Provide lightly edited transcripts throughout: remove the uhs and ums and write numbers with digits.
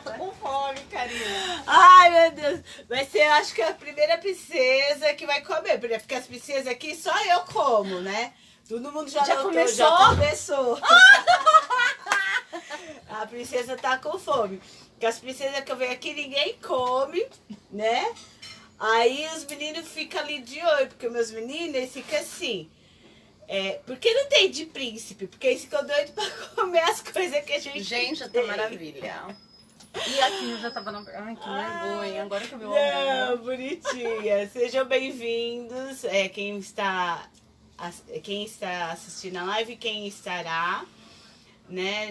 Tô com fome, Karina. Ai, meu Deus. Vai ser, acho que a primeira princesa que vai comer. Porque as princesas aqui só eu como, né? Todo mundo já notou, começou? já começou. A princesa tá com fome. Porque as princesas que eu venho aqui, ninguém come, né? Aí os meninos ficam ali de olho, porque meus meninos, eles ficam assim. Porque não tem de príncipe, porque eles ficam doidos pra comer as coisas que a gente Gente, já tá tem. maravilha. E aqui eu já tava na... Ai, que vergonha. Agora que eu vi o Não, almoço. bonitinha. Sejam bem-vindos. Quem está assistindo a live, quem estará, né,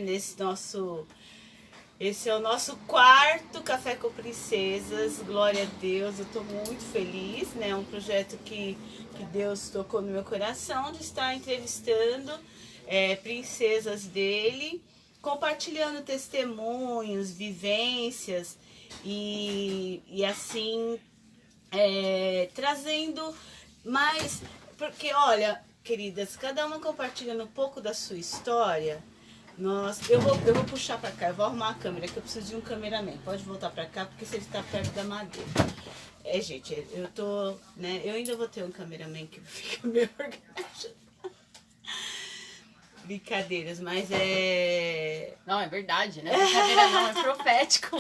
esse é o nosso quarto Café com Princesas. Glória a Deus, eu tô muito feliz, né? É um projeto que Deus tocou no meu coração de estar entrevistando princesas dele, compartilhando testemunhos, vivências e assim trazendo mais. Porque, olha, queridas, cada uma compartilhando um pouco da sua história. Eu vou puxar pra cá, eu vou arrumar a câmera, que eu preciso de um cameraman. Pode voltar pra cá, porque você está perto da madeira. Gente, eu tô, né, eu ainda vou ter um cameraman que fica meio organizado. Brincadeiras, mas Não, é verdade, né? Brincadeira não, é profético.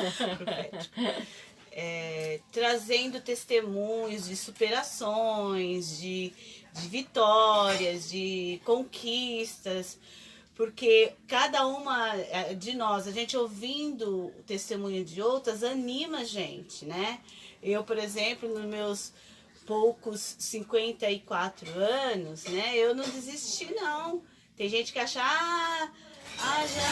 Trazendo testemunhos de superações, de vitórias, de conquistas, porque cada uma de nós, a gente ouvindo o testemunho de outras, anima a gente, né? Eu, por exemplo, nos meus poucos 54 anos, né? Eu não desisti, não. Tem gente que acha, já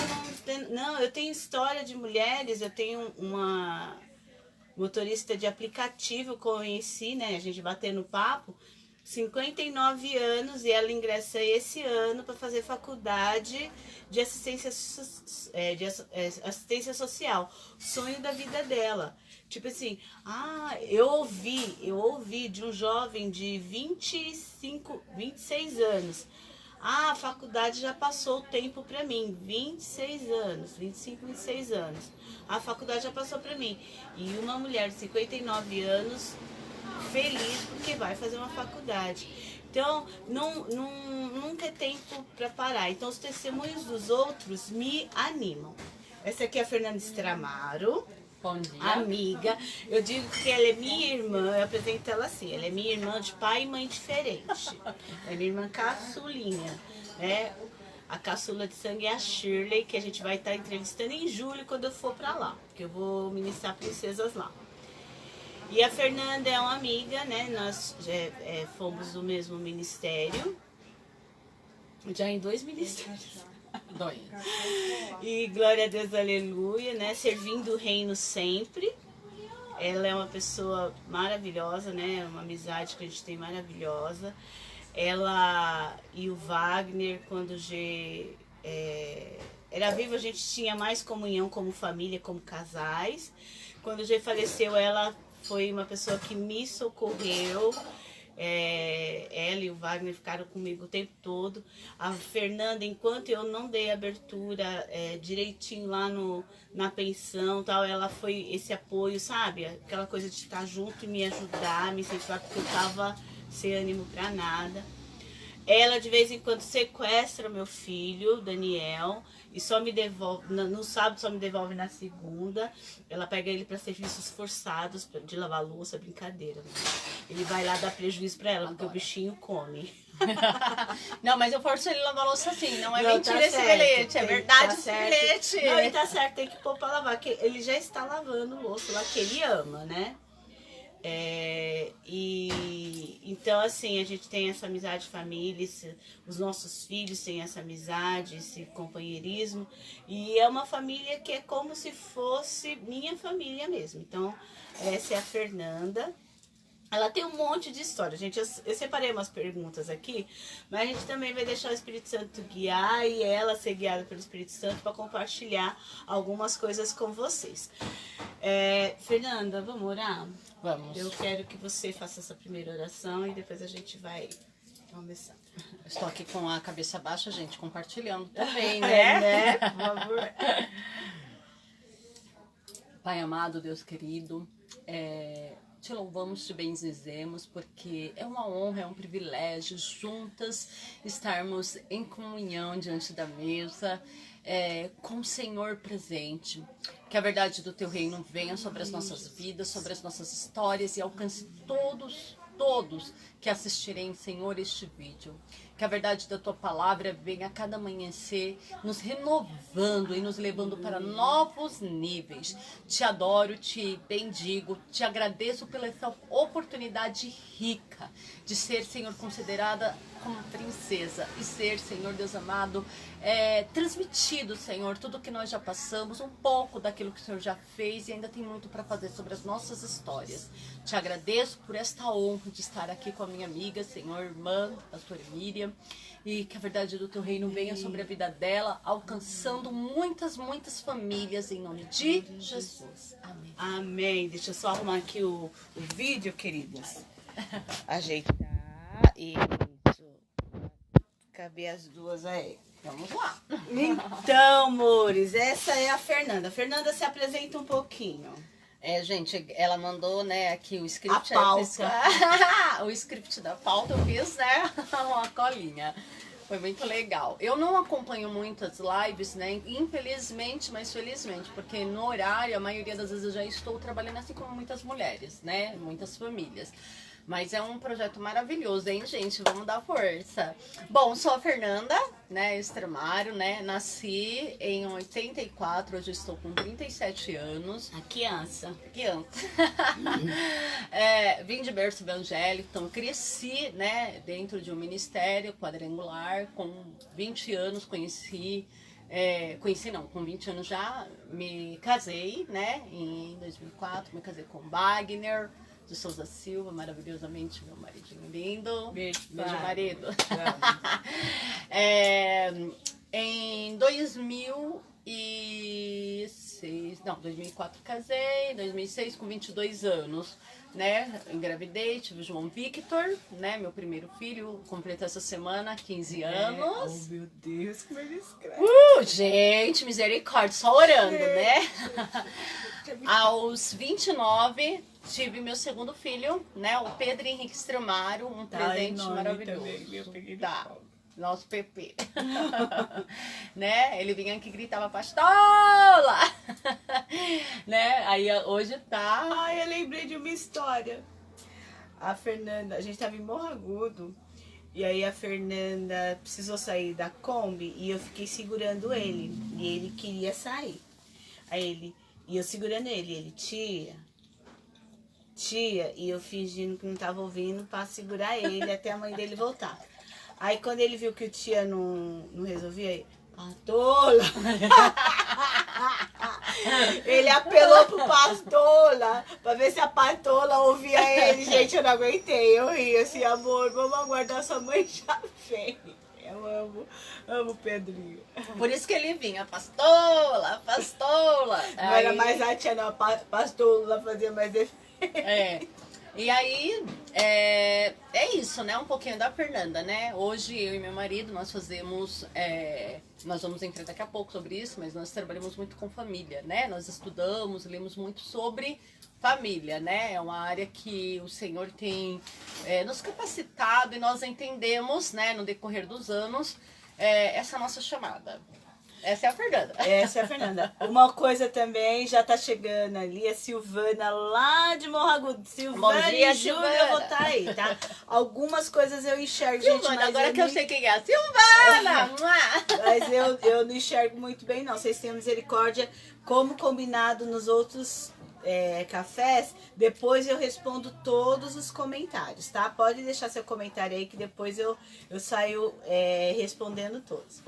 não tem... Não, eu tenho história de mulheres, eu tenho uma motorista de aplicativo, conheci, né? A gente batendo papo, 59 anos, e ela ingressa esse ano para fazer faculdade de assistência social. Sonho da vida dela. Tipo assim, eu ouvi de um jovem de 26 anos. A faculdade já passou o tempo para mim, 26 anos, 25, 26 anos. A faculdade já passou para mim. E uma mulher de 59 anos, feliz porque vai fazer uma faculdade. Então, nunca é tempo para parar. Então, os testemunhos dos outros me animam. Essa aqui é a Fernanda Stramaro. Bom dia. Amiga. Eu digo que ela é minha irmã, eu apresento ela assim, ela é minha irmã de pai e mãe diferente. É minha irmã caçulinha, né? A caçula de sangue é a Shirley, que a gente vai estar entrevistando em julho quando eu for pra lá, porque eu vou ministrar princesas lá. E a Fernanda é uma amiga, né? Nós fomos do mesmo ministério, já em 2 ministérios. 2. E glória a Deus, aleluia, né? Servindo o reino sempre. Ela é uma pessoa maravilhosa, né? Uma amizade que a gente tem maravilhosa. Ela e o Wagner, quando o G era vivo, a gente tinha mais comunhão como família, como casais. Quando o G faleceu, ela foi uma pessoa que me socorreu. Ela e o Wagner ficaram comigo o tempo todo. A Fernanda, enquanto eu não dei abertura direitinho lá na pensão, tal, ela foi esse apoio, sabe? Aquela coisa de estar junto e me ajudar, me incentivar, porque eu tava sem ânimo pra nada. Ela de vez em quando sequestra meu filho, Daniel, e só me devolve, no sábado só me devolve na segunda. Ela pega ele para serviços forçados de lavar louça, brincadeira. Né? Ele vai lá dar prejuízo para ela, porque o bichinho come. Não, mas eu forço ele a lavar louça assim, não é Não, mentira tá esse certo, bilhete, é verdade esse bilhete. Não, e tá certo, tem que pôr pra lavar, que ele já está lavando louça lá, que ele ama, né? Então assim, a gente tem essa amizade de família, os nossos filhos têm essa amizade, esse companheirismo, e é uma família que é como se fosse minha família mesmo. Então, essa é a Fernanda. Ela tem um monte de história, gente. Eu separei umas perguntas aqui, mas a gente também vai deixar o Espírito Santo guiar e ela ser guiada pelo Espírito Santo para compartilhar algumas coisas com vocês. Fernanda, vamos orar? Vamos. Eu quero que você faça essa primeira oração e depois a gente vai começar. Estou aqui com a cabeça baixa, gente, compartilhando também, né? Né? Por favor. Pai amado, Deus querido, te louvamos, te bendizemos, porque é uma honra, é um privilégio juntas estarmos em comunhão diante da mesa, com o Senhor presente. Que a verdade do teu reino venha sobre as nossas vidas, sobre as nossas histórias e alcance todos que assistirem, Senhor, este vídeo. Que a verdade da tua palavra venha a cada amanhecer, nos renovando e nos levando para novos níveis. Te adoro, te bendigo, te agradeço pela essa oportunidade rica de ser, Senhor, considerada como princesa e ser, Senhor Deus amado, transmitido, Senhor, tudo que nós já passamos, um pouco daquilo que o Senhor já fez e ainda tem muito para fazer sobre as nossas histórias. Te agradeço por esta honra de estar aqui com a minha amiga, Senhor, irmã, pastora Miriam, e que a verdade do teu reino venha sobre a vida dela, alcançando muitas famílias, em nome de Jesus. Amém. Amém. Deixa eu só arrumar aqui o vídeo, queridas. Ajeitar. Isso. Caber as duas aí. Vamos lá. Então, amores, essa é a Fernanda. A Fernanda se apresenta um pouquinho. Gente, ela mandou, né, aqui o script. A pauta. O script da pauta eu fiz, né, uma colinha. Foi muito legal. Eu não acompanho muitas lives, né, infelizmente, mas felizmente, porque no horário, a maioria das vezes eu já estou trabalhando assim como muitas mulheres, né, muitas famílias. Mas é um projeto maravilhoso, hein, gente? Vamos dar força. Bom, sou a Fernanda, né, Extremaro, né? Nasci em 84, hoje estou com 37 anos. A criança. Vim de berço evangélico, então cresci, né, dentro de um ministério quadrangular. Com 20 anos conheci não, com 20 anos já me casei, né? Em 2004, me casei com Wagner de Souza Silva, maravilhosamente, meu maridinho lindo. Beijo, marido. Em 2004 casei, em 2006 com 22 anos, né, engravidei, tive o João Victor, né, meu primeiro filho, completou essa semana 15 anos. Oh, meu Deus, como ele escreve. Gente, misericórdia, só orando, né? Aos 29, tive meu segundo filho, né, o Pedro Henrique Stromaro, um presente maravilhoso. Também, Nosso Pepe. Né? Ele vinha aqui e gritava pastola! Né? Aí hoje tá... Ai, eu lembrei de uma história. A Fernanda, a gente tava em Morro Agudo, e aí a Fernanda precisou sair da Kombi e eu fiquei segurando ele. E ele queria sair. E eu segurando ele, tia, e eu fingindo que não tava ouvindo pra segurar ele até a mãe dele voltar. Aí quando ele viu que o tia não resolvia, aí, Pastola! Ele apelou pro Pastola pra ver se a Pastola ouvia ele. Gente, eu não aguentei. Eu ri assim, amor, vamos aguardar, sua mãe já vem. Eu amo o Pedrinho. Por isso que ele vinha, pastola. Não era mais a tia, não, a Pastola fazia mais efeito. E aí, isso, né? Um pouquinho da Fernanda, né? Hoje, eu e meu marido, nós fazemos... nós vamos entrar daqui a pouco sobre isso, mas nós trabalhamos muito com família, né? Nós estudamos, lemos muito sobre família, né? É uma área que o Senhor tem nos capacitado e nós entendemos, né? No decorrer dos anos, essa nossa chamada. Essa é a Fernanda. Essa é a Fernanda. Uma coisa também, já tá chegando ali, a Silvana lá de Morro Agudo. Silvana, bom dia, e Júlia, Silvana. eu vou estar aí, tá? Algumas coisas eu enxergo, Silvana, gente, mas agora que eu sei quem é a Silvana! Mas eu não enxergo muito bem, não. Vocês tenham misericórdia. Como combinado nos outros cafés, depois eu respondo todos os comentários, tá? Pode deixar seu comentário aí que depois eu saio respondendo todos.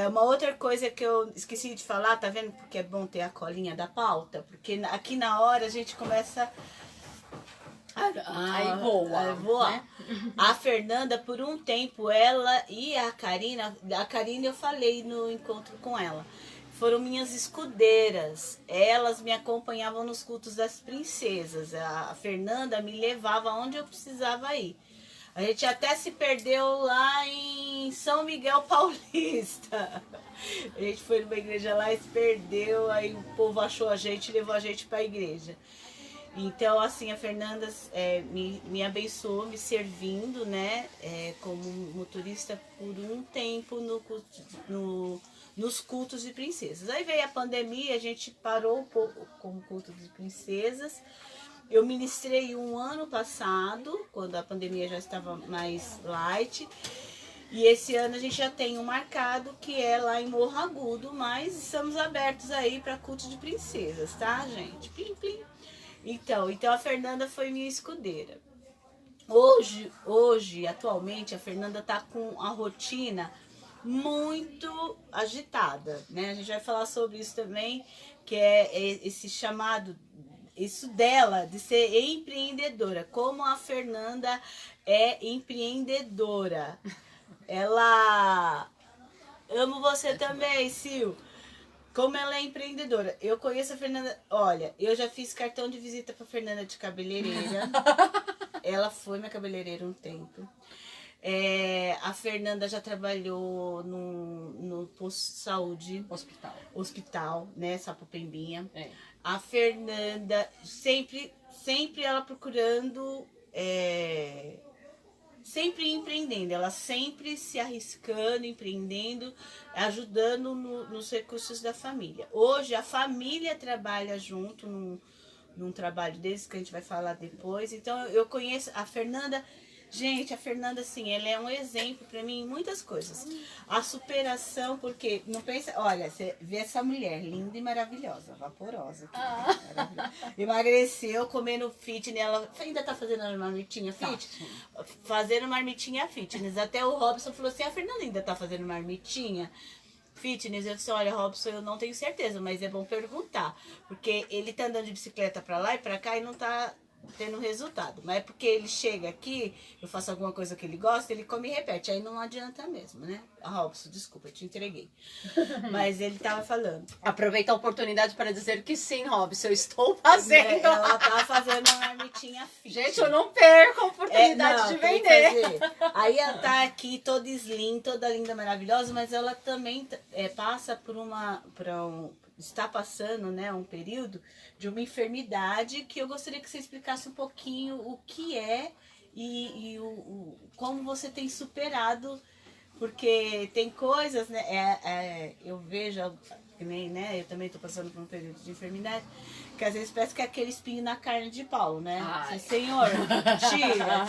Uma outra coisa que eu esqueci de falar, tá vendo? Porque é bom ter a colinha da pauta, porque aqui na hora a gente começa Aí voa. Né? A Fernanda, por um tempo, ela e a Karina eu falei no encontro com ela, foram minhas escudeiras. Elas me acompanhavam nos cultos das princesas. A Fernanda me levava onde eu precisava ir. A gente até se perdeu lá em São Miguel Paulista. A gente foi numa igreja lá e se perdeu, aí o povo achou a gente e levou a gente para a igreja. Então, assim, a Fernanda me abençoou, me servindo, né, como motorista por um tempo nos cultos de princesas. Aí veio a pandemia, a gente parou um pouco com o culto de princesas. Eu ministrei um ano passado, quando a pandemia já estava mais light. E esse ano a gente já tem um marcado, que é lá em Morro Agudo, mas estamos abertos aí para culto de princesas, tá, gente? Plim, plim. Então a Fernanda foi minha escudeira. Hoje, atualmente, a Fernanda tá com a rotina muito agitada, né? A gente vai falar sobre isso também, que é esse chamado, isso dela, de ser empreendedora. Como a Fernanda é empreendedora. Ela... Amo você também, Sil. Como ela é empreendedora. Eu conheço a Fernanda... Olha, eu já fiz cartão de visita pra Fernanda de cabeleireira. Ela foi minha cabeleireira um tempo. A Fernanda já trabalhou no posto de saúde. Hospital, né? Sapopembinha. A Fernanda, sempre ela procurando... sempre empreendendo, ela sempre se arriscando, empreendendo, ajudando nos recursos da família. Hoje a família trabalha junto num trabalho desse que a gente vai falar depois. Então eu conheço a Fernanda. Gente, a Fernanda, assim, ela é um exemplo para mim em muitas coisas. A superação, porque não pensa... Olha, você vê essa mulher linda e maravilhosa, vaporosa. Maravilhosa. Emagreceu, comendo fitness. Ela ainda tá fazendo a marmitinha fitness? Tá. Fazendo marmitinha fitness. Até o Robson falou assim, a Fernanda ainda tá fazendo marmitinha fitness? Eu disse, olha, Robson, eu não tenho certeza, mas é bom perguntar. Porque ele tá andando de bicicleta para lá e para cá e não tá tendo resultado, mas é porque ele chega aqui, eu faço alguma coisa que ele gosta, ele come e repete, aí não adianta mesmo, né? Robson, desculpa, eu te entreguei. Mas ele tava falando. Aproveita a oportunidade para dizer que sim, Robson, eu estou fazendo. Ela tava fazendo uma marmitinha fit. Gente, eu não perco a oportunidade de vender. Aí ela tá aqui toda slim, toda linda, maravilhosa, mas ela também passa por está passando, né, um período de uma enfermidade que eu gostaria que você explicasse um pouquinho o que é e como você tem superado, porque tem coisas, né, eu vejo, né, eu também estou passando por um período de enfermidade, que às vezes parece que é aquele espinho na carne de Paulo, né? Assim, Senhor,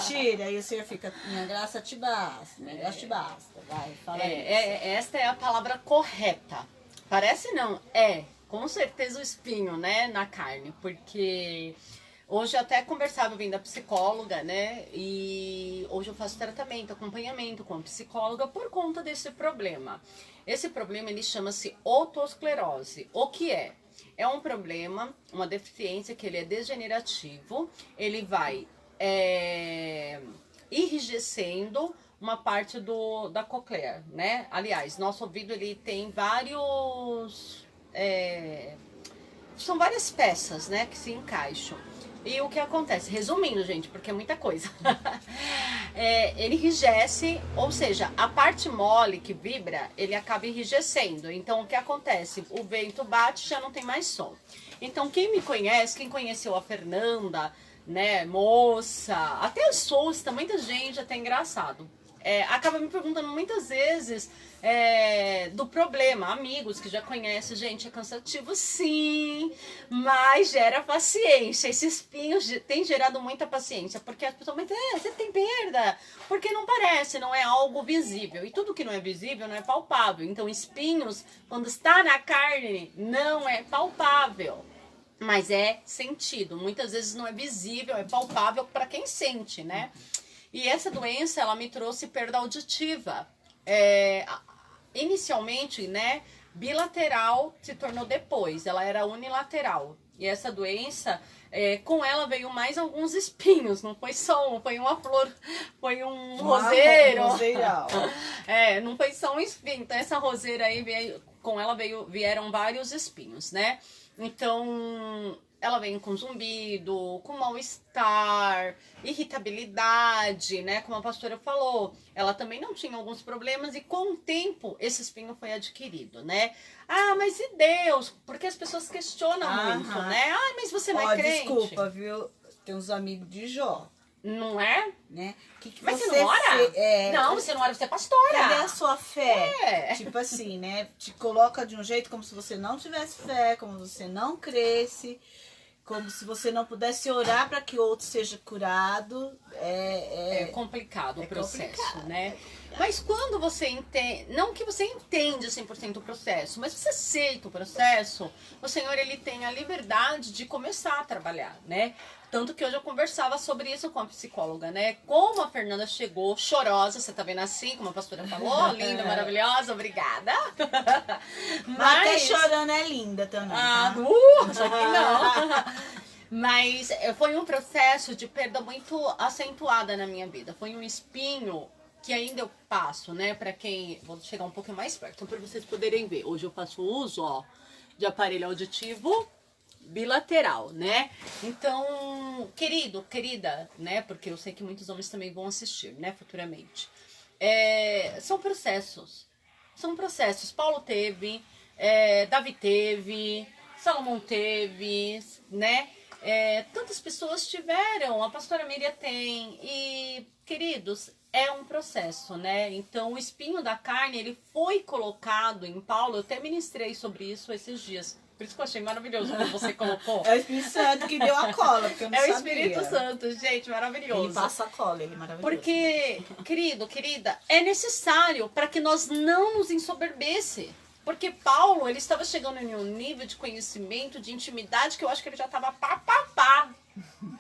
tira, e o Senhor fica, minha graça te basta, minha graça te basta, vai, fala esta é a palavra correta. Parece não, com certeza o espinho, né, na carne, porque hoje eu até conversava, vindo da psicóloga, né, e hoje eu faço tratamento, acompanhamento com a psicóloga por conta desse problema. Esse problema, ele chama-se otosclerose. O que é? É um problema, uma deficiência que ele é degenerativo, ele vai enrijecendo uma parte da cóclea, né? Aliás, nosso ouvido, ele tem vários... são várias peças, né, que se encaixam. E o que acontece? Resumindo, gente, porque é muita coisa. Ele enrijece, ou seja, a parte mole que vibra, ele acaba enrijecendo. Então, o que acontece? O vento bate, já não tem mais som. Então, quem me conhece, quem conheceu a Fernanda, né, moça, até as Souza, muita gente, até engraçado. Acaba me perguntando muitas vezes do problema, amigos que já conhecem, gente, é cansativo sim, mas gera paciência. Esse espinho tem gerado muita paciência, porque as pessoas dizem, você tem perda, porque não parece, não é algo visível, e tudo que não é visível não é palpável. Então espinhos, quando está na carne, não é palpável, mas é sentido. Muitas vezes não é visível, é palpável para quem sente, né? E essa doença, ela me trouxe perda auditiva. Inicialmente, né, bilateral, se tornou depois. Ela era unilateral. E essa doença, com ela veio mais alguns espinhos. Não foi só um, foi uma flor, foi um roseiro. Roseiral. Não foi só um espinho. Então essa roseira aí veio com ela vieram vários espinhos, né? Então, ela vem com zumbido, com mal-estar, irritabilidade, né? Como a pastora falou, ela também não tinha alguns problemas e com o tempo esse espinho foi adquirido, né? Ah, mas e Deus? Porque as pessoas questionam muito, né? Ah, mas você não é crente. Desculpa, viu? Tem uns amigos de Jó. Não é? Né? Mas você não ora? Não, você não ora, você é pastora. Cadê a sua fé? É. Tipo assim, né? Te coloca de um jeito como se você não tivesse fé, como se você não cresce, como se você não pudesse orar para que outro seja curado. É complicado o processo, complicado. né? Mas quando você entende, não que você entende 100% o processo, mas você aceita o processo, o Senhor, ele tem a liberdade de começar a trabalhar, né? Tanto que hoje eu conversava sobre isso com a psicóloga, né? Como a Fernanda chegou chorosa, você tá vendo assim, como a pastora falou, linda, maravilhosa, obrigada. Mas até chorando é linda também. Ah, só que não. Mas foi um processo de perda muito acentuada na minha vida. Foi um espinho que ainda eu passo, né? Pra quem... Vou chegar um pouquinho mais perto, pra vocês poderem ver. Hoje eu faço uso, ó, de aparelho auditivo bilateral, né? Então, querido, querida, né? Porque eu sei que muitos homens também vão assistir, né? Futuramente. São processos. São processos. Paulo teve, Davi teve, Salomão teve, né? Tantas pessoas tiveram, a pastora Miriam tem, e, queridos, é um processo, né? Então, o espinho da carne, ele foi colocado em Paulo, eu até ministrei sobre isso esses dias, por isso que eu achei maravilhoso quando você colocou. É o Espírito Santo que deu a cola, porque eu não sabia. É o Espírito Santo, gente, maravilhoso. Ele passa a cola, ele é maravilhoso. Porque, querido, querida, é necessário para que nós não nos ensoberbece. Porque Paulo, ele estava chegando em um nível de conhecimento, de intimidade, que eu acho que ele já estava pá.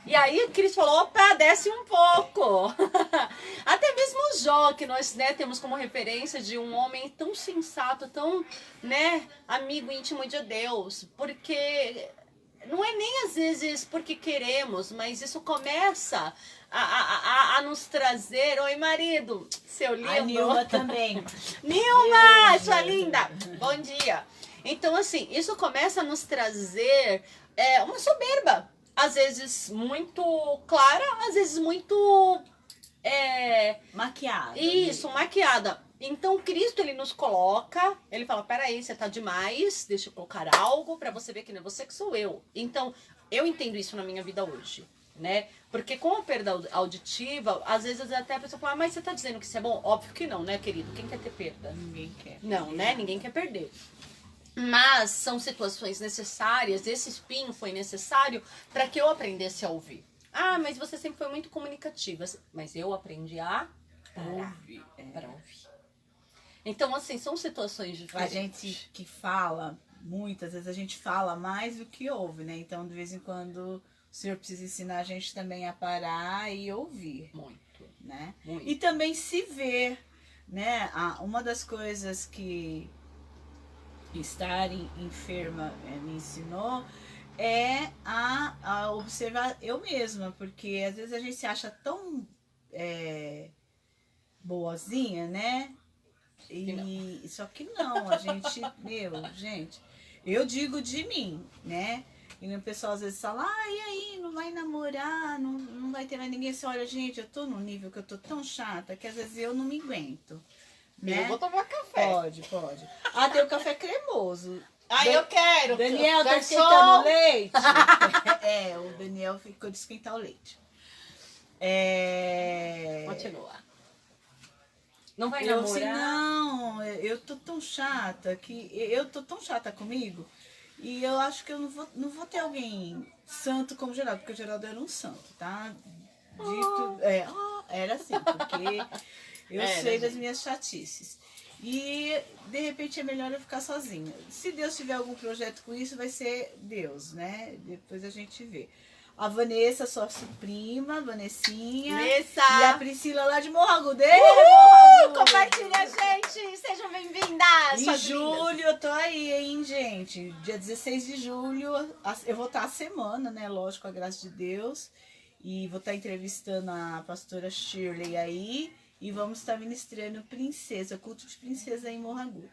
E aí Cristo falou, opa, desce um pouco. Até mesmo Jó, que nós, né, temos como referência de um homem tão sensato, tão, né, amigo íntimo de Deus. Porque não é nem às vezes porque queremos, mas isso começa a nos trazer... Oi, marido, seu lindo. A Nilma também. Nilma, sua linda. Bom dia. Então, assim, isso começa a nos trazer uma soberba. Às vezes muito clara, às vezes muito... Maquiada. Isso, maquiada. Então, Cristo, ele nos coloca, ele fala, peraí, você tá demais, deixa eu colocar algo pra você ver que não é você que sou eu. Então, eu entendo isso na minha vida hoje, né? Porque com a perda auditiva, às vezes até a pessoa fala, mas você tá dizendo que isso é bom? Óbvio que não, né, querido? Quem quer ter perda? Ninguém quer. Não, né? Ninguém quer perder. Mas são situações necessárias, esse espinho foi necessário para que eu aprendesse a ouvir. Ah, mas você sempre foi muito comunicativa. Mas eu aprendi a Ouvir. para ouvir. Então, assim, são situações A diferentes. gente que fala, muitas vezes a gente fala mais do que ouve, né? Então, de vez em quando, o Senhor precisa ensinar a gente também a parar e ouvir. Muito. Né? Muito. E também se ver, né? Uma das coisas que estar enferma me ensinou é a observar eu mesma, porque às vezes a gente se acha tão boazinha, né? E só que não, a gente, gente, eu digo de mim, né? E o pessoal às vezes fala, e aí, não vai namorar, não vai ter mais ninguém. Você olha, gente, eu tô num nível que eu tô tão chata que às vezes eu não me aguento. Né? Eu vou tomar café. Pode. Tem o café cremoso. Eu quero. Daniel tá Garçom. esquentando leite. O Daniel ficou de esquentar o leite. Continua. Não vai Eu namorar? assim, não, eu tô tão chata eu tô tão chata comigo e eu acho que eu não vou ter alguém santo como Geraldo, porque o Geraldo era um santo, tá? Era assim, porque eu sei das minhas chatices. E de repente é melhor eu ficar sozinha. Se Deus tiver algum projeto com isso, vai ser Deus, né? Depois a gente vê. A Vanessa, sua prima, Vanessinha. Vanessa. E a Priscila lá de Morragudo. Compartilha, gente! Sejam bem-vindas! Em julho eu tô aí, hein, gente? Dia 16 de julho, eu vou estar a semana, né? Lógico, com a graça de Deus. E vou estar entrevistando a pastora Shirley aí. E vamos estar ministrando Princesa, culto de princesa em Morragudo.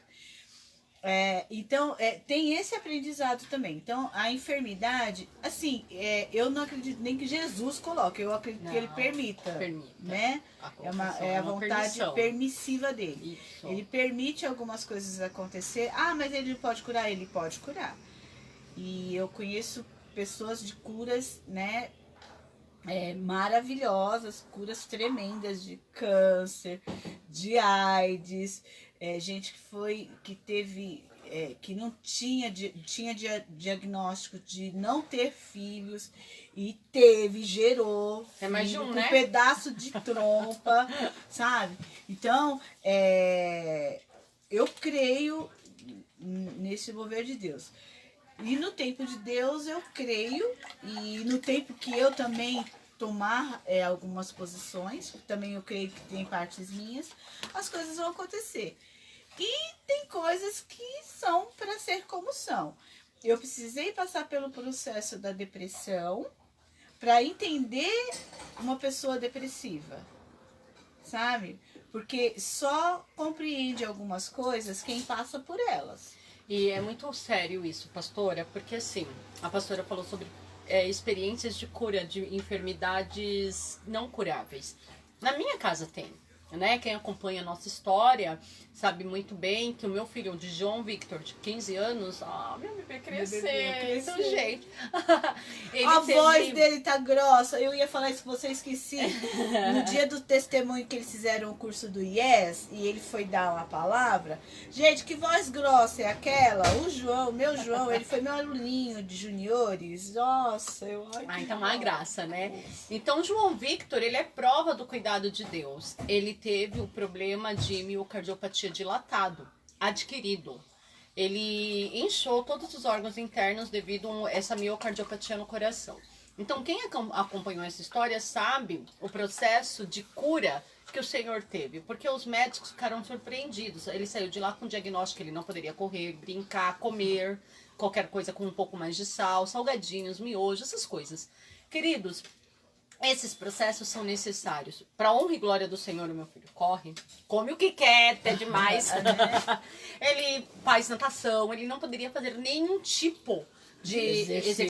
Então, tem esse aprendizado também. Então, a enfermidade, assim, eu não acredito nem que Jesus coloque, eu acredito que ele permita. Né? É a vontade permissiva dele. Isso. Ele permite algumas coisas acontecer. Ah, mas ele pode curar? Ele pode curar. E eu conheço pessoas de curas, né? Maravilhosas, curas tremendas de câncer, de AIDS, gente que teve, que não tinha diagnóstico de não ter filhos e gerou mais de um, com né? um pedaço de trompa, sabe? Então, eu creio nesse mover de Deus. E no tempo de Deus eu creio, e no tempo que eu também tomar algumas posições, também eu creio que tem partes minhas, as coisas vão acontecer. E tem coisas que são para ser como são. Eu precisei passar pelo processo da depressão para entender uma pessoa depressiva, sabe? Porque só compreende algumas coisas quem passa por elas. E é muito sério isso, pastora, porque assim, a pastora falou sobre experiências de cura de enfermidades não curáveis. Na minha casa tem, né? Quem acompanha a nossa história sabe muito bem que o meu filho, de João Victor, de 15 anos, meu bebê cresceu, então, gente. A voz dele tá grossa. Eu ia falar isso com você, esqueci. No dia do testemunho que eles fizeram o curso do Yes, e ele foi dar uma palavra. Gente, que voz grossa é aquela? O João, meu João, ele foi meu aluninho de juniores. Nossa, então uma graça, né? Então, João Victor, ele é prova do cuidado de Deus. Ele teve o problema de miocardiopatia dilatado, adquirido. Ele inchou todos os órgãos internos devido a essa miocardiopatia no coração. Então, quem acompanhou essa história sabe o processo de cura que o Senhor teve, porque os médicos ficaram surpreendidos. Ele saiu de lá com o diagnóstico que ele não poderia correr, brincar, comer, qualquer coisa com um pouco mais de sal, salgadinhos, miojos, essas coisas. Queridos, esses processos são necessários. Para honra e glória do Senhor, o meu filho corre, come o que quer, até demais. Ele faz natação, ele não poderia fazer nenhum tipo de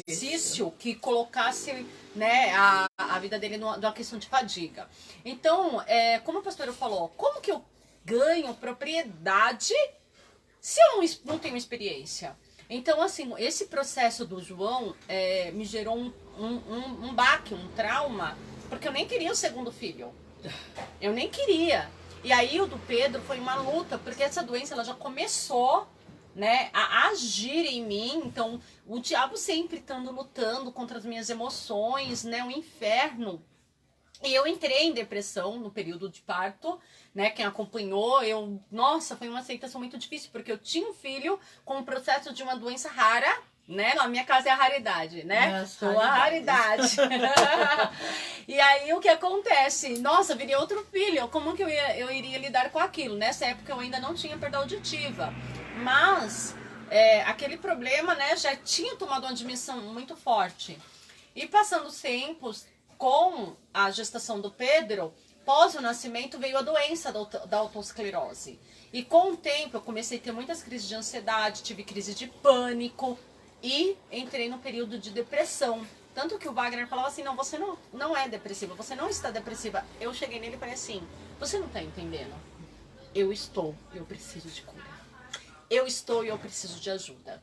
exercício que colocasse, né, a vida dele numa questão de fadiga. Então, como a pastora falou, como que eu ganho propriedade se eu não tenho experiência? Então, assim, esse processo do João me gerou um baque, um trauma, porque eu nem queria o segundo filho. Eu nem queria. E aí o do Pedro foi uma luta, porque essa doença ela já começou, né, a agir em mim. Então, o diabo sempre estando lutando contra as minhas emoções, né, um inferno. E eu entrei em depressão no período de parto, né? Quem acompanhou, nossa, foi uma aceitação muito difícil, porque eu tinha um filho com um processo de uma doença rara, né? Na minha casa é a raridade, né? Sou a raridade. E aí o que acontece? Nossa, viria outro filho, como que eu iria lidar com aquilo? Nessa época eu ainda não tinha perda auditiva, mas aquele problema, né, já tinha tomado uma dimensão muito forte. E passando os tempos, com a gestação do Pedro, pós o nascimento, veio a doença da autoesclerose. E com o tempo, eu comecei a ter muitas crises de ansiedade, tive crise de pânico e entrei no período de depressão. Tanto que o Wagner falava assim, não, você não é depressiva, você não está depressiva. Eu cheguei nele e falei assim, você não está entendendo? Eu estou, eu preciso de cura. Eu estou e eu preciso de ajuda.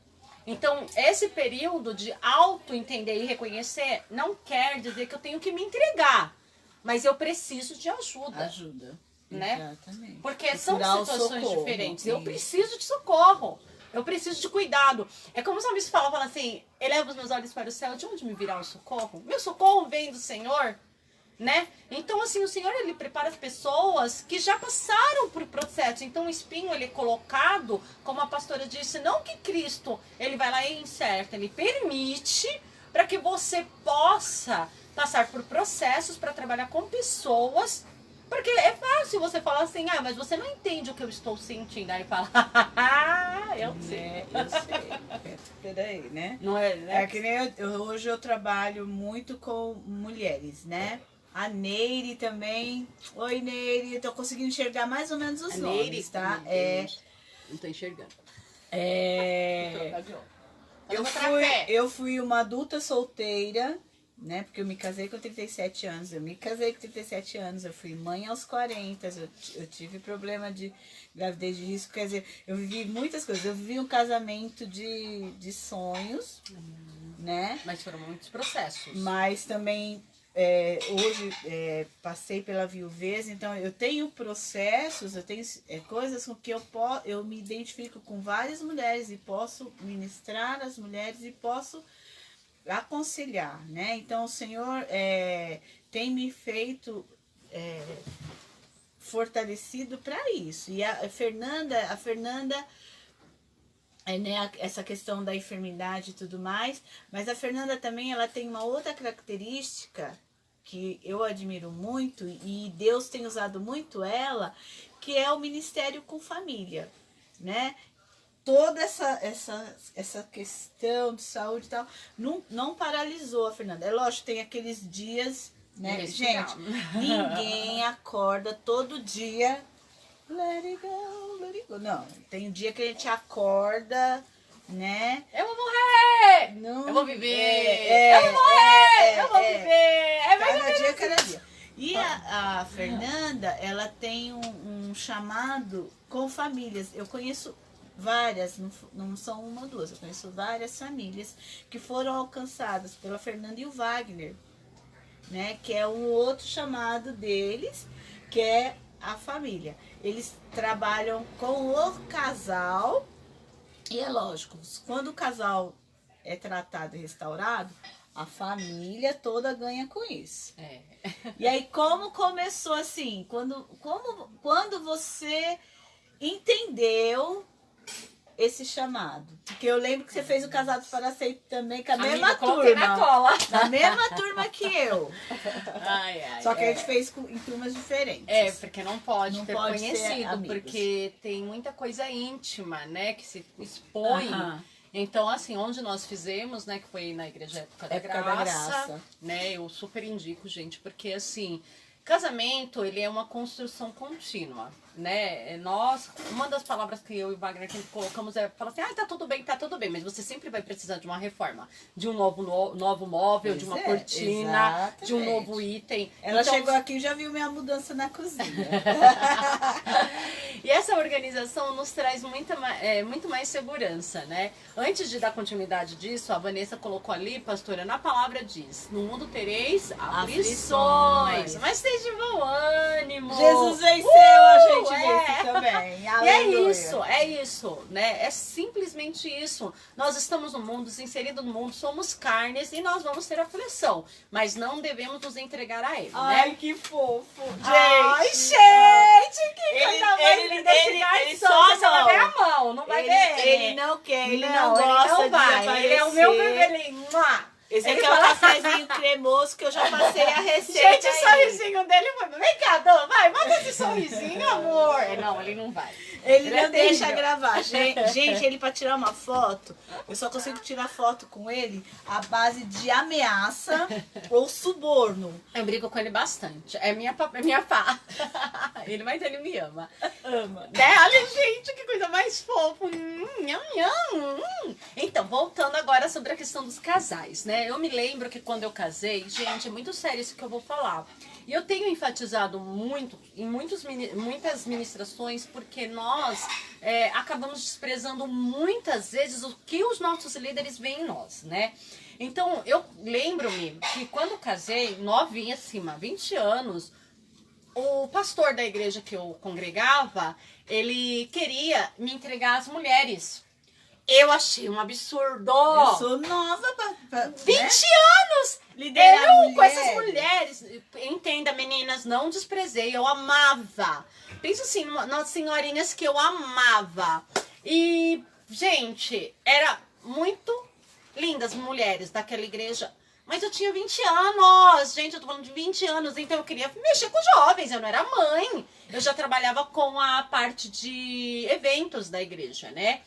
Então, esse período de auto-entender e reconhecer não quer dizer que eu tenho que me entregar, mas eu preciso de ajuda. Ajuda, né? Exatamente. Porque são situações socorro, diferentes. sim. Eu preciso de socorro, eu preciso de cuidado. É como o salmista fala assim, eleva os meus olhos para o céu, de onde me virá o socorro? Meu socorro vem do Senhor, né? Então, assim, o Senhor, ele prepara as pessoas que já passaram por processo. Então, o espinho, ele é colocado, como a pastora disse, não que Cristo, ele vai lá e inserta, ele permite para que você possa passar por processos para trabalhar com pessoas, porque é fácil você falar assim, mas você não entende o que eu estou sentindo. Aí fala, eu sei. Eu sei. Peraí, né? Não é, né? É que nem hoje eu trabalho muito com mulheres, né? A Neire também. Oi, Neire. Eu tô conseguindo enxergar mais ou menos os nomes, tá? Não tô enxergando. É, eu fui uma adulta solteira, né? Porque eu me casei com 37 anos. Eu me casei com 37 anos. Eu fui mãe aos 40. Eu tive problema de gravidez de risco. Quer dizer, eu vivi muitas coisas. Eu vivi um casamento de sonhos, né? Mas foram muitos processos. Mas também hoje passei pela viuvez, então eu tenho processos, eu tenho coisas com que eu me identifico com várias mulheres e posso ministrar as mulheres e posso aconselhar, né? Então o Senhor tem me feito fortalecido para isso. E a Fernanda né, essa questão da enfermidade e tudo mais, mas a Fernanda também ela tem uma outra característica que eu admiro muito e Deus tem usado muito ela, que é o ministério com família, né? Toda essa questão de saúde e tal, não paralisou a Fernanda. É lógico, tem aqueles dias, né? Gente, ninguém acorda todo dia, let it go, let it go. Não, tem um dia que a gente acorda, né? Eu vou morrer! Não, eu vou viver! Eu vou morrer! Eu vou viver! Cada dia. E a Fernanda, ela tem um chamado com famílias. Eu conheço várias, não são uma ou duas, eu conheço várias famílias que foram alcançadas pela Fernanda e o Wagner, né? Que é um outro chamado deles, que é a família. Eles trabalham com o casal e é lógico, quando o casal é tratado e restaurado, a família toda ganha com isso. E aí como começou assim? Quando você entendeu esse chamado? Porque eu lembro que você fez o Casados para Sempre também com a mesma turma. Na cola. Na mesma turma que eu. Ai, Só que a gente fez em turmas diferentes. Porque não pode ter pode conhecido, porque tem muita coisa íntima, né, que se expõe. Então, assim, onde nós fizemos, né, que foi na Igreja Época da Graça, né, eu super indico, gente, porque, assim, casamento, ele é uma construção contínua, né? Uma das palavras que eu e o Wagner sempre colocamos falar assim, tá tudo bem, mas você sempre vai precisar de uma reforma, de um novo móvel, de uma cortina, de um novo item. Ela chegou aqui e já viu minha mudança na cozinha. E essa organização nos traz muito mais segurança, né? Antes de dar continuidade disso, a Vanessa colocou ali, pastora, na palavra diz, no mundo tereis aflições, mas seja de bom ânimo. Jesus venceu, a gente vence também. Aleluia. E é isso, né? É simplesmente isso. Nós estamos no mundo, inseridos no mundo, somos carnes e nós vamos ter aflição, mas não devemos nos entregar a ele, né? Ai, que fofo. Ai, gente, que coisa mais linda esse garçom. Você só vai ver a mão, não vai ver ele. Ele não quer, ele não gosta ele não vai. de aparecer. Ele é o meu bebelinho. Esse aqui é o cafezinho cremoso que eu já passei a receita. Gente, o sorrisinho dele foi... Vem cá, Dô, vai, manda esse sorrisinho, amor. Não, ele não vai. Ele não deixa gravar. Gente, ele pra tirar uma foto, eu só consigo tirar foto com ele à base de ameaça ou suborno. Eu brigo com ele bastante. É minha pá. Mas ele me ama. Ama. Olha, gente, que coisa mais fofa. Então, voltando agora sobre a questão dos casais, né? Eu me lembro que quando eu casei, gente, é muito sério isso que eu vou falar. E eu tenho enfatizado muito, em muitas ministrações, porque nós acabamos desprezando muitas vezes o que os nossos líderes veem em nós, né? Então, eu lembro-me que quando casei, novinha acima, 20 anos, o pastor da igreja que eu congregava, ele queria me entregar às mulheres. Eu achei um absurdo. Eu sou nova pra 20 anos! Liderar eu com essas mulheres. Entenda, meninas, não desprezei. Eu amava. Pensa assim, nas senhorinhas que eu amava. E, gente, era muito lindas mulheres daquela igreja. Mas eu tinha 20 anos. Gente, eu tô falando de 20 anos. Então eu queria mexer com jovens. Eu não era mãe. Eu já trabalhava com a parte de eventos da igreja, né?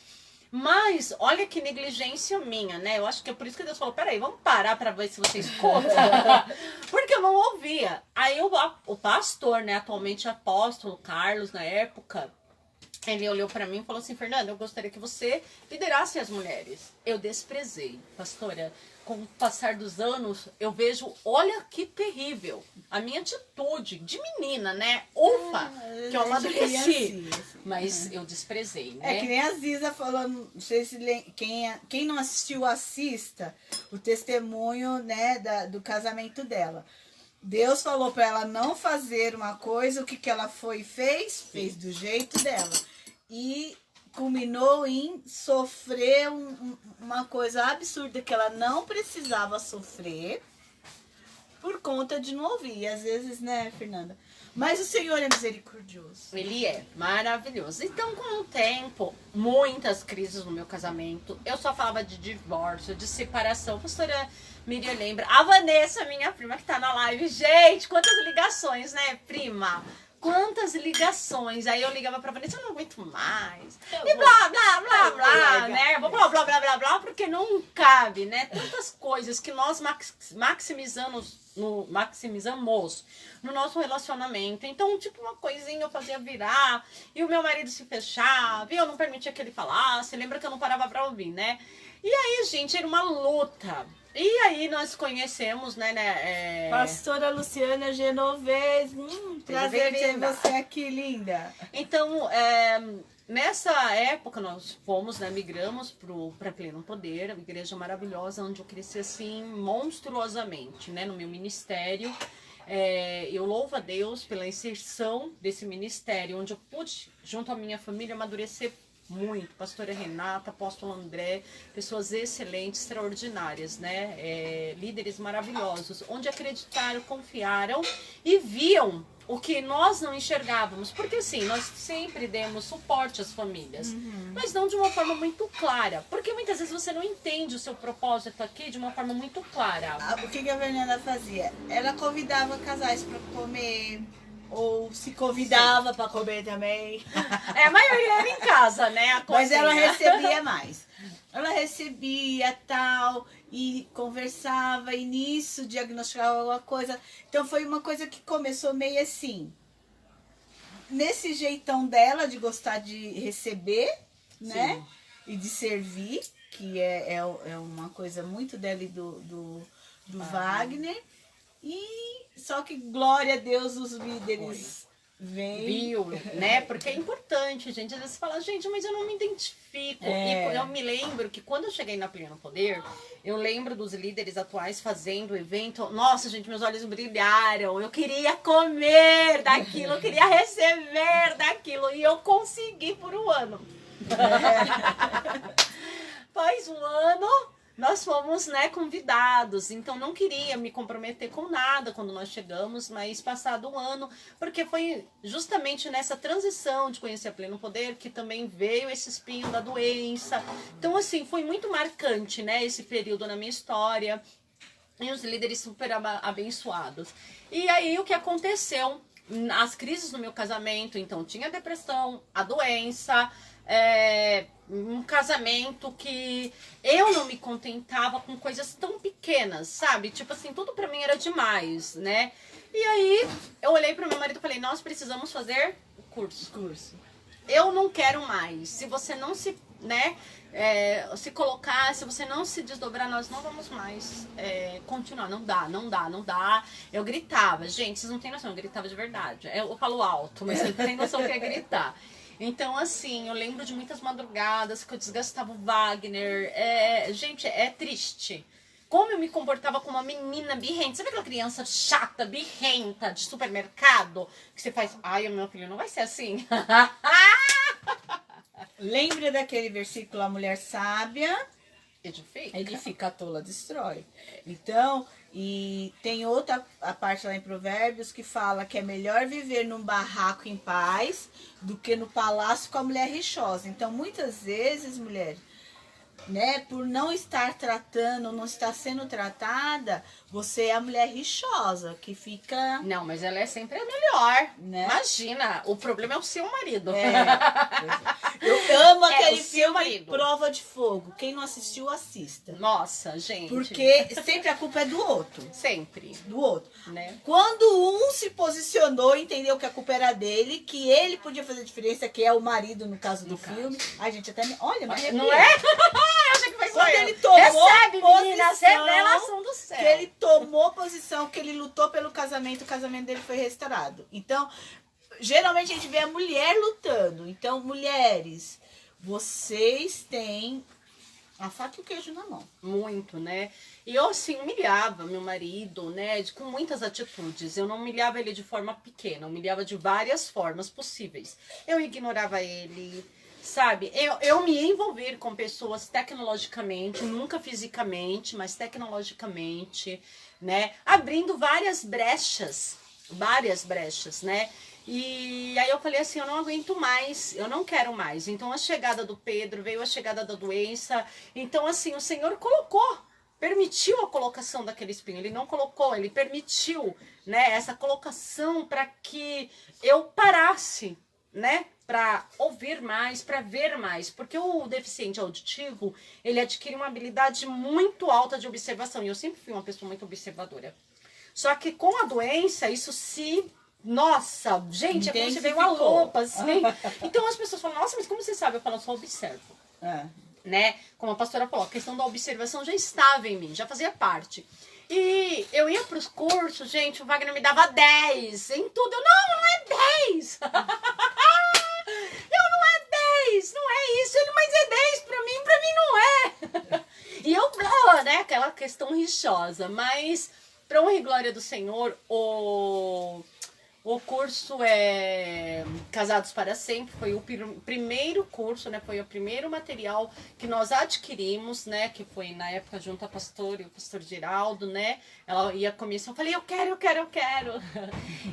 Mas, olha que negligência minha, né? Eu acho que é por isso que Deus falou, peraí, vamos parar pra ver se você escuta. Porque eu não ouvia. Aí o pastor, né, atualmente apóstolo Carlos, na época, Ele olhou para mim e falou assim, Fernanda, eu gostaria que você liderasse as mulheres. Eu desprezei, pastora. Com o passar dos anos, eu vejo, olha que terrível, a minha atitude de menina, né? Ufa, que eu amadureci. Mas eu desprezei, né? É que nem a Ziza falando, não sei se quem não assistiu, assista o testemunho, né, do casamento dela. Deus falou para ela não fazer uma coisa, o que ela foi e fez? Fez do jeito dela. E culminou em sofrer uma coisa absurda que ela não precisava sofrer por conta de não ouvir. E às vezes, né, Fernanda? Mas o Senhor é misericordioso. Ele é maravilhoso. Então, com o tempo, muitas crises no meu casamento. Eu só falava de divórcio, de separação. A pastora Miriam lembra. A Vanessa, minha prima, que tá na live. Gente, quantas ligações, né, prima? Quantas ligações. Aí eu ligava pra Vanessa, eu não aguento mais. E blá, blá, blá, blá, né? Eu vou blá, blá, blá, blá, blá, porque não cabe, né? Tantas coisas que nós maximizamos no nosso relacionamento. Então, tipo, uma coisinha eu fazia virar e o meu marido se fechava e eu não permitia que ele falasse. Lembra que eu não parava pra ouvir, né? E aí, gente, era uma luta. E aí nós conhecemos, né? Pastora Luciana Genovez, prazer ter você aqui, linda. Então, nessa época nós fomos, né, migramos para Pleno Poder, uma igreja maravilhosa, onde eu cresci assim monstruosamente, né, no meu ministério. Eu louvo a Deus pela inserção desse ministério, onde eu pude, junto à minha família, amadurecer muito. Pastora Renata, apóstolo André, pessoas excelentes, extraordinárias, né? Líderes maravilhosos, onde acreditaram, confiaram e viam o que nós não enxergávamos. Porque assim, nós sempre demos suporte às famílias, mas não de uma forma muito clara. Porque muitas vezes você não entende o seu propósito aqui de uma forma muito clara. O que a Fernanda fazia? Ela convidava casais para comer, ou se convidava para comer também. A maioria era em casa, né? Mas ela recebia mais. Ela recebia tal, e conversava, e nisso diagnosticava alguma coisa. Então foi uma coisa que começou meio assim, nesse jeitão dela de gostar de receber, né? Sim. E de servir, que é uma coisa muito dela e do Wagner. E só que, glória a Deus, os líderes viu, né? Porque é importante, gente. Às vezes você fala, gente, mas eu não me identifico. E eu me lembro que quando eu cheguei na Pleno Poder, eu lembro dos líderes atuais fazendo o evento. Nossa, gente, meus olhos brilharam. Eu queria comer daquilo, eu queria receber daquilo. E eu consegui por um ano. Faz um ano, nós fomos, né, convidados, então não queria me comprometer com nada quando nós chegamos, mas passado um ano, porque foi justamente nessa transição de conhecer a Pleno Poder que também veio esse espinho da doença. Então, assim, foi muito marcante, né, esse período na minha história, e os líderes super abençoados. E aí, o que aconteceu? As crises no meu casamento, então, tinha a depressão, a doença, um casamento que eu não me contentava com coisas tão pequenas, sabe? Tipo assim, tudo pra mim era demais, né? E aí, eu olhei pro meu marido e falei, nós precisamos fazer o curso. Eu não quero mais. Se você não se, né, se colocar, se você não se desdobrar, nós não vamos mais continuar. Não dá. Eu gritava. Gente, vocês não têm noção, eu gritava de verdade. Eu falo alto, mas você não tem noção o que é gritar. Então, assim, eu lembro de muitas madrugadas que eu desgastava o Wagner. Gente, é triste. Como eu me comportava como uma menina birrenta. Sabe aquela criança chata, birrenta, de supermercado? Que você faz, ai, meu filho, não vai ser assim. Lembra daquele versículo, a mulher sábia edifica, a tola destrói. Então, e tem outra a parte lá em Provérbios que fala que é melhor viver num barraco em paz do que no palácio com a mulher rixosa. Então, muitas vezes, mulher, né, por não estar tratando, não estar sendo tratada, você é a mulher rixosa, que fica... Não, mas ela é sempre a melhor. Né? Imagina, o problema é o seu marido. Eu amo aquele o seu filme marido. Prova de Fogo. Quem não assistiu, assista. Nossa, gente. Porque sempre a culpa é do outro. Sempre, Do outro. né? Quando um se posicionou, entendeu que a culpa era dele, que ele podia fazer diferença, que é o marido no caso do filme. Ai, gente, até me... Olha, mas Não é? Eu achei que foi só Quando eu. ele tomou Recebe, meninas, posição, revelação do céu. que ele tomou posição, que ele lutou pelo casamento, o casamento dele foi restaurado. Então, geralmente a gente vê a mulher lutando. Então, mulheres, vocês têm a faca e o queijo na mão. Muito, né? E eu, assim, humilhava meu marido, né? Com muitas atitudes. Eu não humilhava ele de forma pequena, eu humilhava de várias formas possíveis. Eu ignorava ele, sabe? Eu me envolver com pessoas tecnologicamente, nunca fisicamente, mas tecnologicamente, né? Abrindo várias brechas, né? E aí eu falei assim, eu não aguento mais, eu não quero mais. Então a chegada do Pedro, veio a chegada da doença. Então assim, o Senhor permitiu a colocação daquele espinho. Ele não colocou, ele permitiu, né, essa colocação para que eu parasse, né, para ouvir mais, para ver mais. Porque o deficiente auditivo, ele adquire uma habilidade muito alta de observação. E eu sempre fui uma pessoa muito observadora. Só que com a doença, isso se... Nossa, gente, é como se veio uma lupa, assim. Então as pessoas falam, nossa, mas como você sabe? Eu falo, eu só observo. Né? Como a pastora falou, a questão da observação já estava em mim, já fazia parte. E eu ia pros cursos, gente, o Wagner me dava 10 em tudo. Eu, não é 10. Não é 10, não é isso. Ele, mas é 10 pra mim não é. E eu, né, aquela questão rixosa, mas... Pra honra e glória do Senhor, o curso é Casados para Sempre, foi o primeiro curso, né? Foi o primeiro material que nós adquirimos, né? Que foi na época junto à pastora e o pastor Geraldo, né? Ela ia começar, eu falei, eu quero.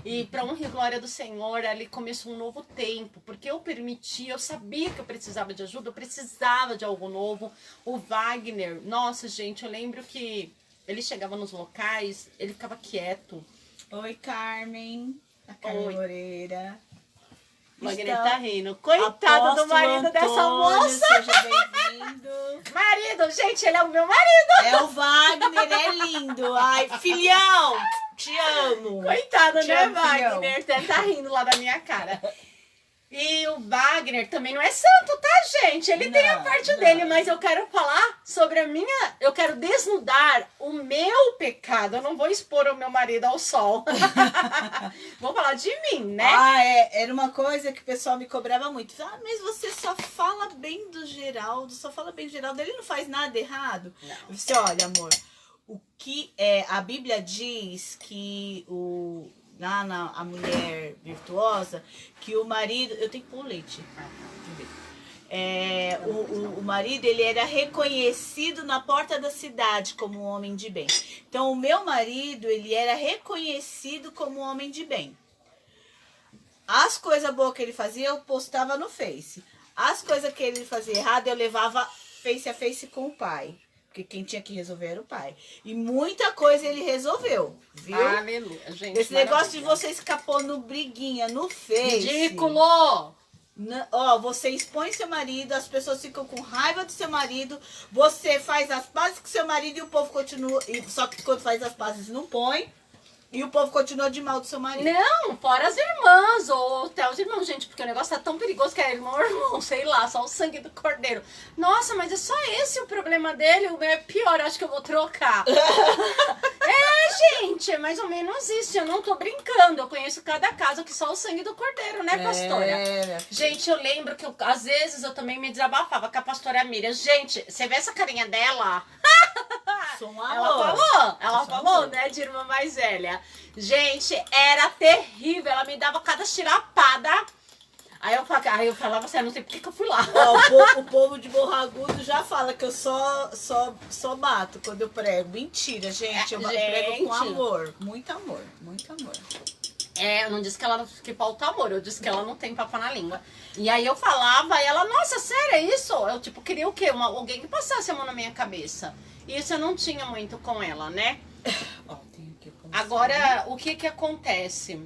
E pra honra e glória do Senhor, ali começou um novo tempo, porque eu permitia, eu sabia que eu precisava de ajuda, eu precisava de algo novo. O Wagner, nossa, gente, eu lembro que ele chegava nos locais, ele ficava quieto. Oi, Carmen. A Carmen Moreira. Wagner tá rindo. Coitado do marido dessa moça. Seja bem-vindo. Marido, gente, ele é o meu marido. É o Wagner, é lindo. Ai, filhão, te amo. Coitado, te né, amo, Wagner? Até tá rindo lá da minha cara. E o Wagner também não é santo, tá, gente? Ele tem a parte dele, mas eu quero falar sobre eu quero desnudar o meu pecado. Eu não vou expor o meu marido ao sol. Vou falar de mim, né? Era uma coisa que o pessoal me cobrava muito. Mas você só fala bem do Geraldo, ele não faz nada errado. Não. Eu disse, olha, amor, o que a Bíblia diz que lá a mulher virtuosa, que o marido... Eu tenho que pôr leite. O marido, ele era reconhecido na porta da cidade como um homem de bem. Então, o meu marido, ele era reconhecido como um homem de bem. As coisas boas que ele fazia, eu postava no Face. As coisas que ele fazia errado, eu levava face a face com o pai. Porque quem tinha que resolver era o pai. E muita coisa ele resolveu, viu? Aleluia, gente. Esse negócio de você escapou no briguinha, no Face. Ridículo! Você expõe seu marido, as pessoas ficam com raiva do seu marido, você faz as pazes com seu marido e o povo continua. Só que quando faz as pazes não põe. E o povo continua de mal do seu marido. Não, fora as irmãs, ou até os irmãos, gente, porque o negócio tá tão perigoso que é irmão ou irmão, sei lá, só o sangue do cordeiro. Nossa, mas é só esse o problema dele, o meu é pior, acho que eu vou trocar. Gente, é mais ou menos isso, eu não tô brincando, eu conheço cada caso que só o sangue do cordeiro, né, pastora? Gente, eu lembro que às vezes eu também me desabafava com a pastora Miriam. Gente, você vê essa carinha dela? Sou um amor. Ela falou, né, de irmã mais velha. Gente, era terrível. Ela me dava cada chirapada. Aí eu falava assim, não sei por que eu fui lá. O povo de Morro Agudo já fala que eu só bato quando eu prego. Mentira, gente. Eu prego com amor. Muito amor, muito amor. Eu não disse que ela que falta amor, eu disse que ela não tem papo na língua. E aí eu falava, e ela, nossa, sério, é isso? Eu, tipo, queria o quê? Alguém que passasse a mão na minha cabeça. E isso eu não tinha muito com ela, né? Agora, o que que acontece?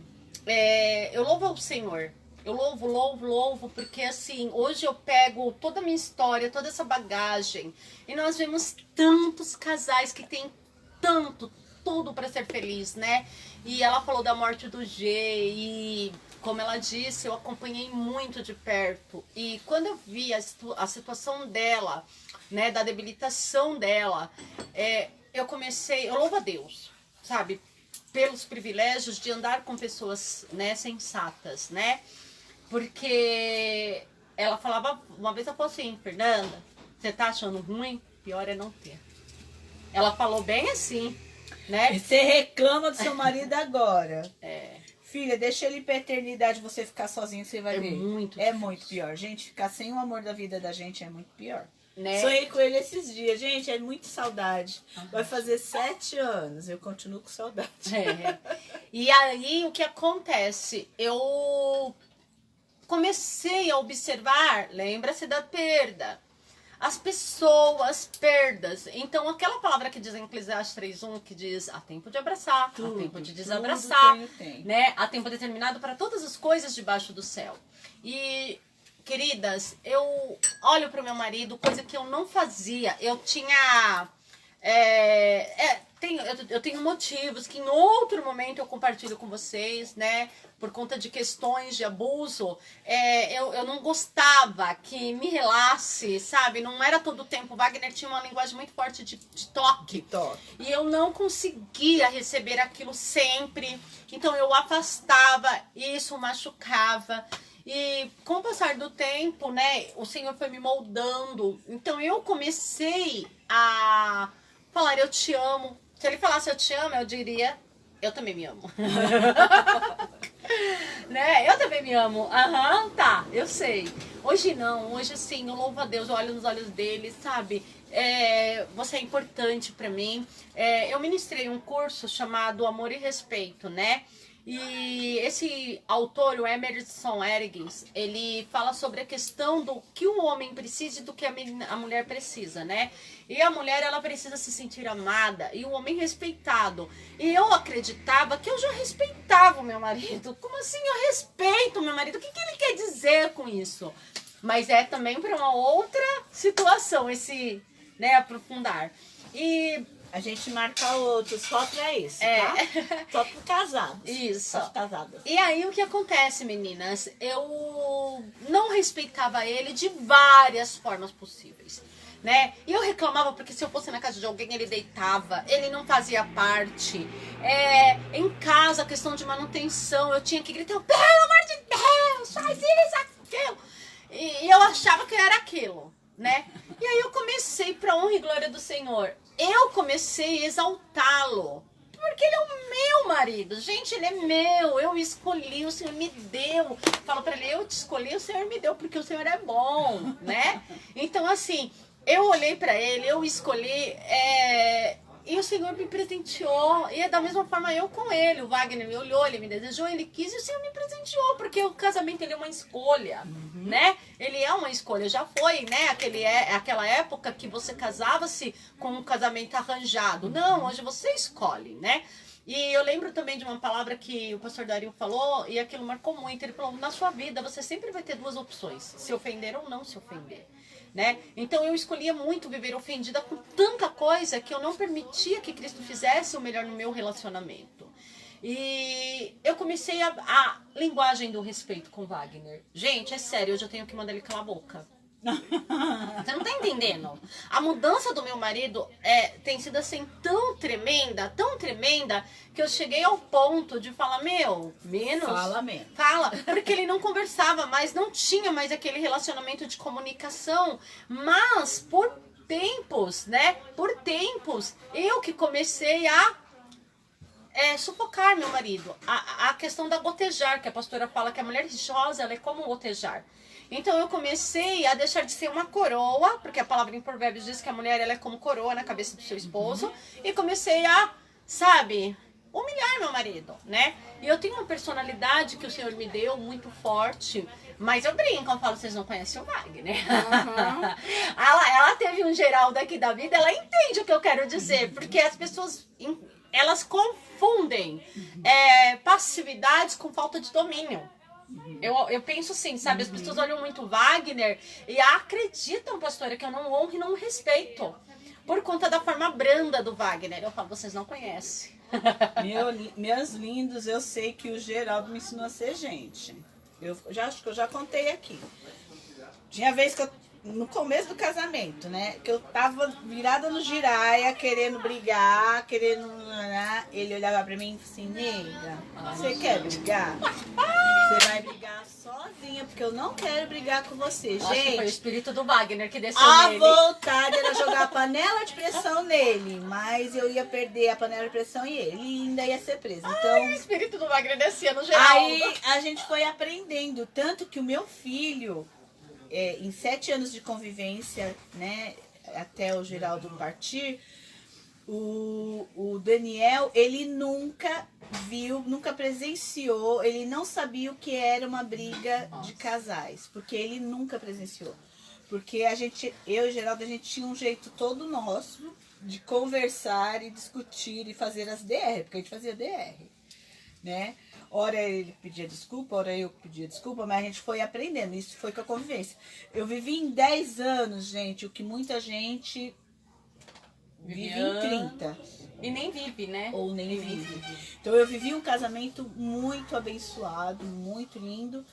Eu louvo ao Senhor. Eu louvo, porque assim, hoje eu pego toda a minha história, toda essa bagagem, e nós vemos tantos casais que têm tudo para ser feliz, né? E ela falou da morte do G, e como ela disse, eu acompanhei muito de perto. E quando eu vi a situação dela, né, da debilitação dela, eu louvo a Deus, sabe? Pelos privilégios de andar com pessoas, né, sensatas, né? Porque ela falava, uma vez eu falei assim, Fernanda, você tá achando ruim? Pior é não ter. Ela falou bem assim, né? E você reclama do seu marido agora. É. Filha, deixa ele pra eternidade, você ficar sozinho, você vai ver. Muito É muito pior. Gente, ficar sem o amor da vida da gente é muito pior. Né? Sonhei com ele esses dias. Gente, é muito saudade. Vai fazer 7 anos. Eu continuo com saudade. E aí, o que acontece? Eu comecei a observar, lembra-se da perda. As pessoas, perdas. Então, aquela palavra que diz em Eclesiastes 3:1, que diz, há tempo de abraçar, há tempo de desabraçar, né? Há tempo determinado para todas as coisas debaixo do céu. E, queridas, eu olho para o meu marido, coisa que eu não fazia. Eu tinha... eu tenho motivos que em outro momento eu compartilho com vocês, né? Por conta de questões de abuso, eu não gostava que me relasse, sabe? Não era todo o tempo. Wagner tinha uma linguagem muito forte de toque. E eu não conseguia receber aquilo sempre. Então eu afastava, isso machucava. E com o passar do tempo, né, o Senhor foi me moldando. Então eu comecei a falar, eu te amo. Se ele falasse eu te amo, eu diria, eu também me amo. Né? Eu também me amo. Tá, eu sei. Hoje não, hoje sim, eu louvo a Deus, eu olho nos olhos dele, sabe? Você é importante pra mim. Eu ministrei um curso chamado Amor e Respeito, né? E esse autor, o Emerson Eggins, ele fala sobre a questão do que o homem precisa e do que a mulher precisa, né? E a mulher, ela precisa se sentir amada e o homem respeitado. E eu acreditava que eu já respeitava o meu marido. Como assim eu respeito o meu marido? O que ele quer dizer com isso? Mas é também para uma outra situação, esse, né, aprofundar. E... a gente marca outro só pra isso, tá? Só pro casados. Isso. Só pro casados. E aí o que acontece, meninas? Eu não respeitava ele de várias formas possíveis, né? E eu reclamava porque se eu fosse na casa de alguém, ele deitava, ele não fazia parte. Em casa, a questão de manutenção, eu tinha que gritar, pelo amor de Deus, faz isso, aquilo. E eu achava que era aquilo, né? E aí eu comecei, pra honra e glória do Senhor, eu comecei a exaltá-lo. Porque ele é o meu marido. Gente, ele é meu. Eu escolhi, o Senhor me deu. Falo pra ele, eu te escolhi, o Senhor me deu, porque o Senhor é bom, né? Então, assim, eu olhei pra ele, eu escolhi, e o Senhor me presenteou. E é da mesma forma eu com ele. O Wagner me olhou, ele me desejou, ele quis, e o Senhor me presenteou. Porque o casamento, ele é uma escolha, né? Ele é uma escolha. Já foi, né? Aquela época que você casava-se com um casamento arranjado. Não, hoje você escolhe, né? E eu lembro também de uma palavra que o pastor Dario falou, e aquilo marcou muito. Ele falou, na sua vida você sempre vai ter 2 opções, se ofender ou não se ofender, né? Então eu escolhia muito viver ofendida com tanta coisa que eu não permitia que Cristo fizesse o melhor no meu relacionamento. E eu comecei a linguagem do respeito com Wagner. Gente, é sério, hoje eu tenho que mandar ele calar a boca. Você não tá entendendo? A mudança do meu marido tem sido assim tão tremenda, que eu cheguei ao ponto de falar, menos. Fala menos. Fala, porque ele não conversava mais, não tinha mais aquele relacionamento de comunicação. Mas por tempos, né? Por tempos, eu que comecei a sufocar meu marido. A questão da gotejar, que a pastora fala que a mulher religiosa, ela é como gotejar. Então eu comecei a deixar de ser uma coroa, porque a palavra em Provérbios diz que a mulher ela é como coroa na cabeça do seu esposo, e comecei a, sabe, humilhar meu marido, né? E eu tenho uma personalidade que o Senhor me deu muito forte, mas eu brinco, eu falo, vocês não conhecem o Wagner. Uhum. ela teve um Geraldo aqui da vida, ela entende o que eu quero dizer, porque as pessoas, elas confundem passividades com falta de domínio. Eu penso assim, sabe? As pessoas olham muito Wagner e acreditam, pastora, que eu não honro e não respeito. Por conta da forma branda do Wagner. Eu falo, vocês não conhecem. Meus lindos, eu sei que o Geraldo me ensinou a ser gente. Acho que eu já contei aqui. Tinha vez que no começo do casamento, né? Que eu tava virada no giraia, querendo brigar, ele olhava pra mim e falou assim, nega, você quer brigar? Você vai brigar sozinha, porque eu não quero brigar com você. Acho que foi o espírito do Wagner que desceu nele. A vontade era jogar a panela de pressão nele, mas eu ia perder a panela de pressão e ele ainda ia ser preso. Então, o espírito do Wagner descia no Geraldo. Aí a gente foi aprendendo, tanto que o meu filho, em 7 anos de convivência, né, até o Geraldo partir, o Daniel, ele nunca viu, nunca presenciou, ele não sabia o que era uma briga de casais, porque ele nunca presenciou. Porque eu e o Geraldo, a gente tinha um jeito todo nosso de conversar e discutir e fazer as DR, porque a gente fazia DR, né? Ora ele pedia desculpa, ora eu pedia desculpa, mas a gente foi aprendendo, isso foi com a convivência. Eu vivi em 10 anos, gente, o que muita gente vive em 30. E nem vive, né? Ou nem vive. Então eu vivi um casamento muito abençoado, muito lindo,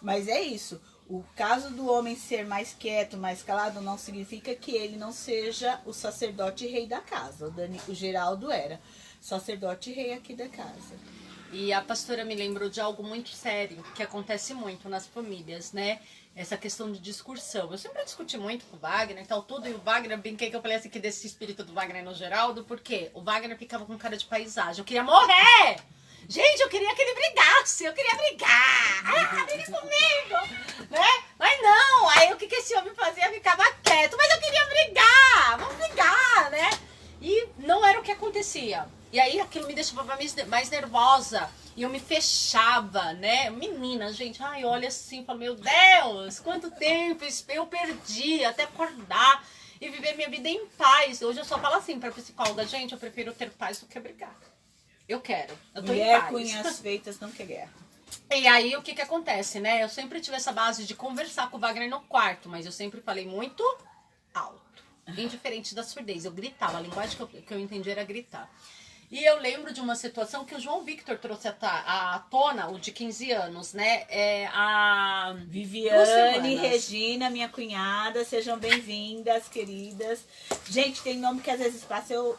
mas é isso. O caso do homem ser mais quieto, mais calado, não significa que ele não seja o sacerdote e rei da casa. O Geraldo era sacerdote e rei aqui da casa. E a pastora me lembrou de algo muito sério, que acontece muito nas famílias, né? Essa questão de discursão. Eu sempre discuti muito com o Wagner e tal, tudo. E o Wagner, brinquei que eu falei assim, que desse espírito do Wagner no Geraldo, porque o Wagner ficava com cara de paisagem. Eu queria morrer! Gente, eu queria que ele brigasse, eu queria brigar. Briga comigo, né? Mas não, aí o que esse homem fazia? Ficava quieto. Mas eu queria brigar, vamos brigar, né? E não era o que acontecia. E aí aquilo me deixava mais nervosa. E eu me fechava, né? Menina, gente, ai, olha assim, falo, meu Deus, quanto tempo eu perdi até acordar e viver minha vida em paz. Hoje eu só falo assim pra psicóloga, gente, eu prefiro ter paz do que brigar. Eu quero, eu tô Mulher em paz. Com unhas feitas não quer guerra. E aí o que acontece, né? Eu sempre tive essa base de conversar com o Wagner no quarto, mas eu sempre falei muito alto. Indiferente da surdez, eu gritava, a linguagem que eu entendi era gritar. E eu lembro de uma situação que o João Victor trouxe à tona, o de 15 anos, né? A Viviane, Regina, minha cunhada, sejam bem-vindas, queridas. Gente, tem nome que às vezes passa, eu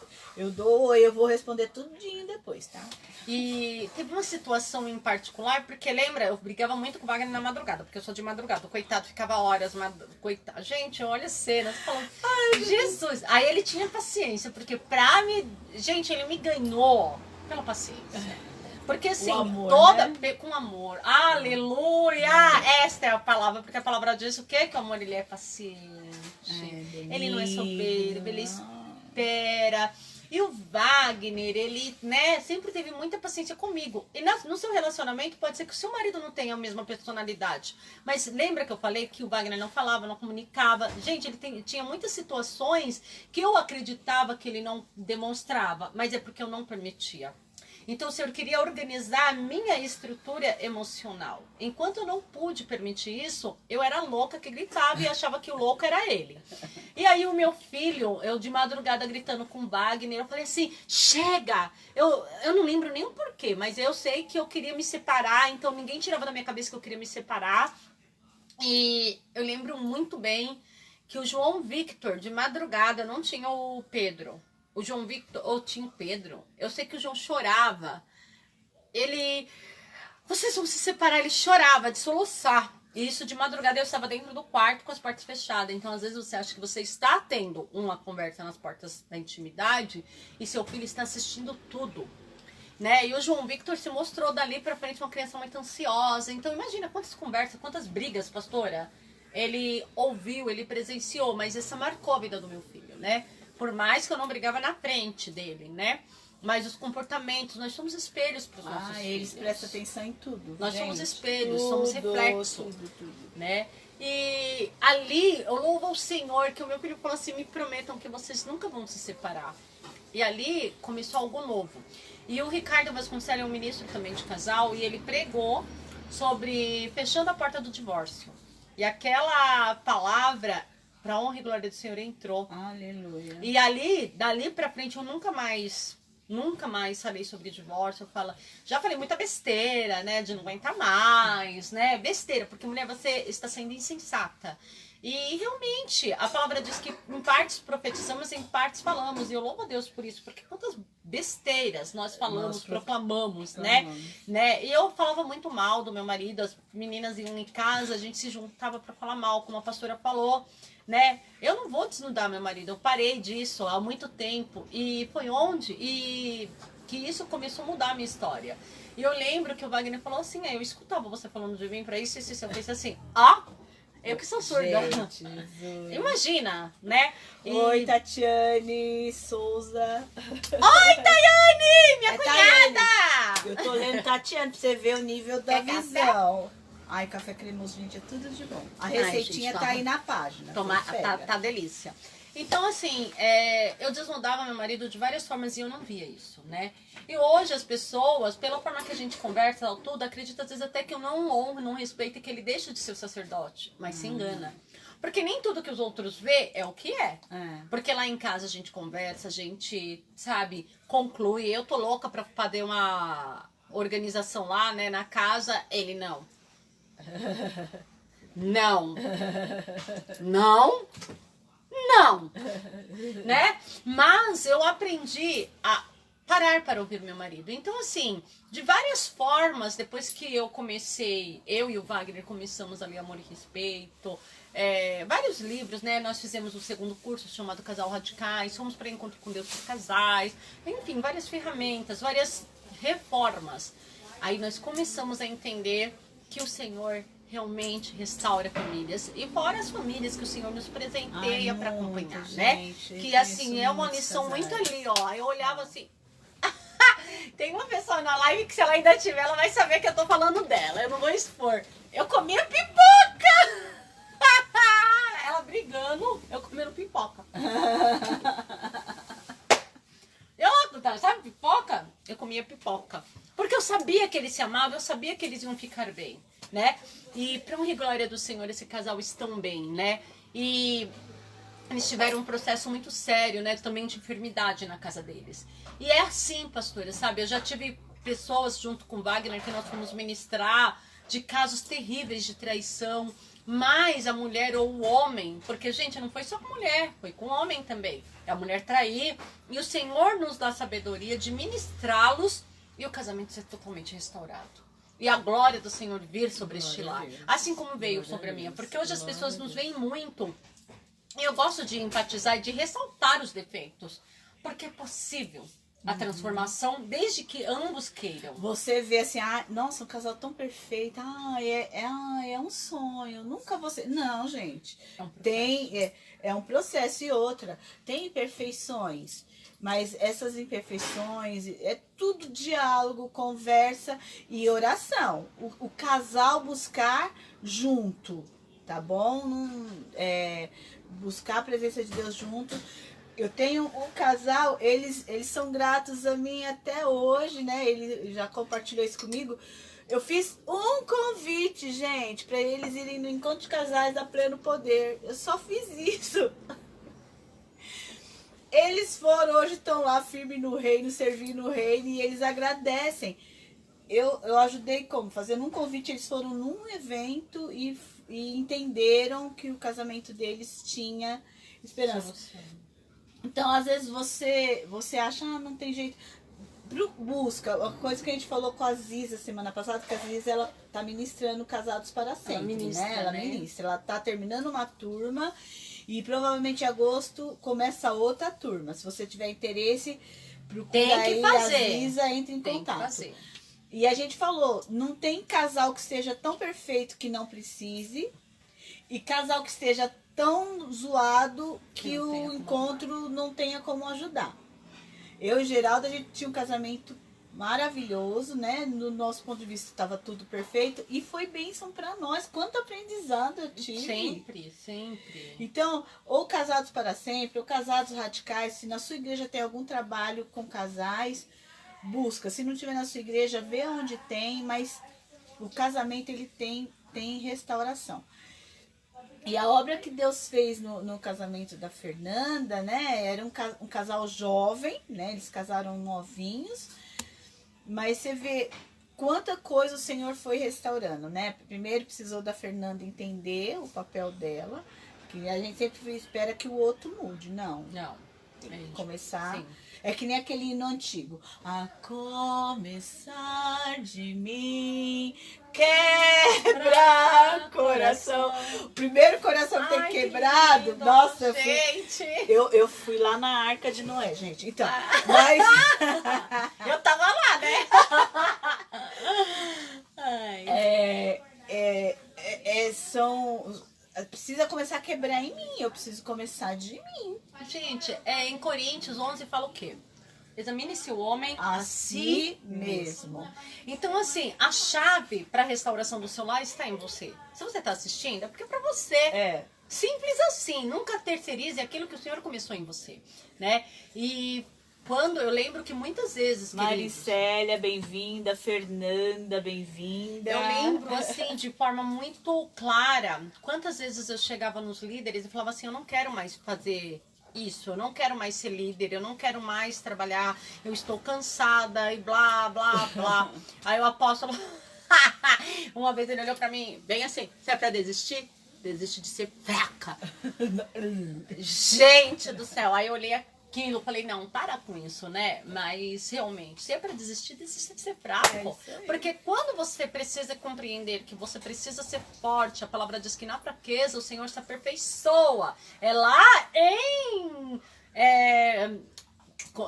dou, eu vou responder tudinho depois, tá? E teve uma situação em particular, porque lembra, eu brigava muito com o Wagner na madrugada, porque eu sou de madrugada, o coitado ficava horas, coitado. Gente, olha as cenas, falando, Jesus! Aí ele tinha paciência, porque gente, ele me ganhou pela paciência. Porque assim, amor, né? Com amor, aleluia! Esta é a palavra, porque a palavra diz o quê? Que o amor, ele é paciente, ele não é soberbo, ele espera. E o Wagner, ele, né, sempre teve muita paciência comigo. E no seu relacionamento, pode ser que o seu marido não tenha a mesma personalidade. Mas lembra que eu falei que o Wagner não falava, não comunicava? Gente, ele tinha muitas situações que eu acreditava que ele não demonstrava, mas é porque eu não permitia. Então o Senhor queria organizar a minha estrutura emocional. Enquanto eu não pude permitir isso, eu era louca que gritava e achava que o louco era ele. E aí o meu filho, eu de madrugada gritando com o Wagner, eu falei assim, chega! Eu não lembro nem o porquê, mas eu sei que eu queria me separar, então ninguém tirava da minha cabeça que eu queria me separar. E eu lembro muito bem que o João Victor, de madrugada, não tinha o Pedro. O João Victor, ou tinha o Pedro, eu sei que o João chorava. Vocês vão se separar, ele chorava de soluçar. E isso de madrugada eu estava dentro do quarto com as portas fechadas. Então às vezes você acha que você está tendo uma conversa nas portas da intimidade e seu filho está assistindo tudo. Né? E o João Victor se mostrou dali pra frente uma criança muito ansiosa. Então imagina quantas conversas, quantas brigas, pastora, ele ouviu, ele presenciou, mas essa marcou a vida do meu filho, né? Por mais que eu não brigava na frente dele, né? mas os comportamentos, nós somos espelhos para os nossos filhos. Eles prestam atenção em tudo. Nós gente. somos espelhos, Tudo, somos reflexo, tudo. né? E ali, eu louvo ao Senhor, que o meu filho falou assim, me prometam que vocês nunca vão se separar. E ali começou algo novo. E o Ricardo Vasconcelos é um ministro também de casal, e ele pregou sobre fechando a porta do divórcio. E aquela palavra, para honra e glória do Senhor, entrou. Aleluia. E ali, dali pra frente, eu nunca mais falei sobre divórcio. Já falei muita besteira, né? De não aguentar mais, né? Besteira, porque mulher, você está sendo insensata. E realmente, a palavra diz que em partes profetizamos, em partes falamos. E eu louvo a Deus por isso, porque quantas besteiras nós falamos, proclamamos, né? E eu falava muito mal do meu marido, as meninas iam em casa, a gente se juntava para falar mal, como a pastora falou, né? Eu não vou desnudar meu marido, eu parei disso há muito tempo. E foi onde que isso começou a mudar a minha história. E eu lembro que o Wagner falou assim, eu escutava você falando de mim para isso, eu pensei assim, eu que sou surda. Gente, Jesus. Imagina, né? Oi, Tatiane Souza. Oi, Tayane, minha cunhada! Tayane. Eu tô lendo Tatiane pra você ver o nível da visão. Ai, café cremoso, gente, é tudo de bom. A receitinha gente, tá aí na página. Tá delícia. Então, assim, eu desnudava meu marido de várias formas e eu não via isso, né? E hoje as pessoas, pela forma que a gente conversa, tudo, acreditam às vezes até que eu não honro, não respeito e que ele deixa de ser o sacerdote, mas se engana. Porque nem tudo que os outros vê é o que é. Porque lá em casa a gente conversa, a gente, sabe, conclui. Eu tô louca pra fazer uma organização lá, né, na casa, ele não. Não. Não. Não, né? Mas eu aprendi a parar para ouvir meu marido. Então, assim, de várias formas, depois que eu e o Wagner começamos ali Amor e Respeito, vários livros, né? Nós fizemos o segundo curso chamado Casal Radicais, fomos para Encontro com Deus por Casais, enfim, várias ferramentas, várias reformas. Aí nós começamos a entender que o Senhor realmente restaura famílias e fora as famílias que o Senhor nos presenteia para acompanhar, gente, né? Que assim é uma lição muito ali, ó. Eu olhava assim, tem uma pessoa na live que se ela ainda tiver, ela vai saber que eu tô falando dela. Eu não vou expor. Eu comia pipoca. Ela brigando, eu comendo pipoca. Sabe pipoca? Eu comia pipoca. Porque eu sabia que eles se amavam, eu sabia que eles iam ficar bem, né? E pra honra e glória do Senhor, esse casal estão bem, né? E eles tiveram um processo muito sério, né? Também de enfermidade na casa deles. E é assim, pastora, sabe? Eu já tive pessoas junto com o Wagner que nós fomos ministrar de casos terríveis de traição. Mas a mulher ou o homem, porque, gente, não foi só com mulher, foi com o homem também. A mulher trair e o Senhor nos dá sabedoria de ministrá-los e o casamento ser totalmente restaurado. E a glória do Senhor vir sobre este lar. Assim como veio sobre a minha. Porque hoje as pessoas nos veem muito. E eu gosto de enfatizar e de ressaltar os defeitos. Porque é possível a transformação desde que ambos queiram. Você vê assim, nossa, um casal tão perfeito. É um sonho. Nunca você. Não, gente. É um processo e outra. Tem imperfeições. Mas essas imperfeições é tudo diálogo, conversa e oração. O casal buscar junto, tá bom? Buscar a presença de Deus junto. Eu tenho um casal, eles são gratos a mim até hoje, né? Ele já compartilhou isso comigo. Eu fiz um convite, gente, para eles irem no encontro de casais da Pleno Poder. Eu só fiz isso. Eles foram, hoje estão lá firmes no reino, servindo no reino, e eles agradecem. Eu ajudei como? Fazendo um convite, eles foram num evento e entenderam que o casamento deles tinha esperança. Então, às vezes, você acha, não tem jeito. Busca, uma coisa que a gente falou com a Ziza semana passada, que a Ziza, ela tá ministrando Casados para Sempre, ela ministra, ela tá terminando uma turma. E provavelmente em agosto começa outra turma. Se você tiver interesse, procura aí a Ziza, entre em contato. E a gente falou, não tem casal que esteja tão perfeito que não precise. E casal que esteja tão zoado que o encontro não tenha como ajudar. Eu e Geraldo, a gente tinha um casamento maravilhoso, né? No nosso ponto de vista estava tudo perfeito e foi bênção para nós. Quanto aprendizado eu tive. Sempre, sempre. Então, ou casados para sempre, ou casados radicais. Se na sua igreja tem algum trabalho com casais, busca. Se não tiver na sua igreja, vê onde tem, mas o casamento ele tem restauração. E a obra que Deus fez no casamento da Fernanda, né? Era um casal jovem, né? Eles casaram novinhos. Mas você vê quanta coisa o Senhor foi restaurando, né? Primeiro precisou da Fernanda entender o papel dela, que a gente sempre espera que o outro mude. Não. Não. Tem que começar. Sim. É que nem aquele hino antigo. A começar de mim, quebra coração. O primeiro coração que tem quebrado, lindo, nossa, gente. eu fui lá na Arca de Noé, gente. Então, mas Eu tava lá, né? Ai. Precisa começar a quebrar em mim. Eu preciso começar de mim. Gente, em Coríntios 11 fala o quê? Examine-se o homem A si mesmo. Então, assim, a chave para a restauração do seu lar está em você. Se você está assistindo, é porque é para você. É. Simples assim. Nunca terceirize aquilo que o Senhor começou em você, né? E quando eu lembro que muitas vezes, queridos, Maricélia, bem-vinda. Fernanda, bem-vinda. eu lembro, assim, de forma muito clara, quantas vezes eu chegava nos líderes e falava assim, eu não quero mais fazer isso, eu não quero mais ser líder, eu não quero mais trabalhar, eu estou cansada e blá, blá, blá. Aí o apóstolo, uma vez ele olhou pra mim, bem assim, você é pra desistir? Desiste de ser fraca. Gente do céu, aí eu olhei aquilo, falei, não, para com isso, né? Mas realmente, se é pra desistir, desiste de ser fraco. Porque quando você precisa compreender que você precisa ser forte, a palavra diz que na fraqueza o Senhor se aperfeiçoa. É lá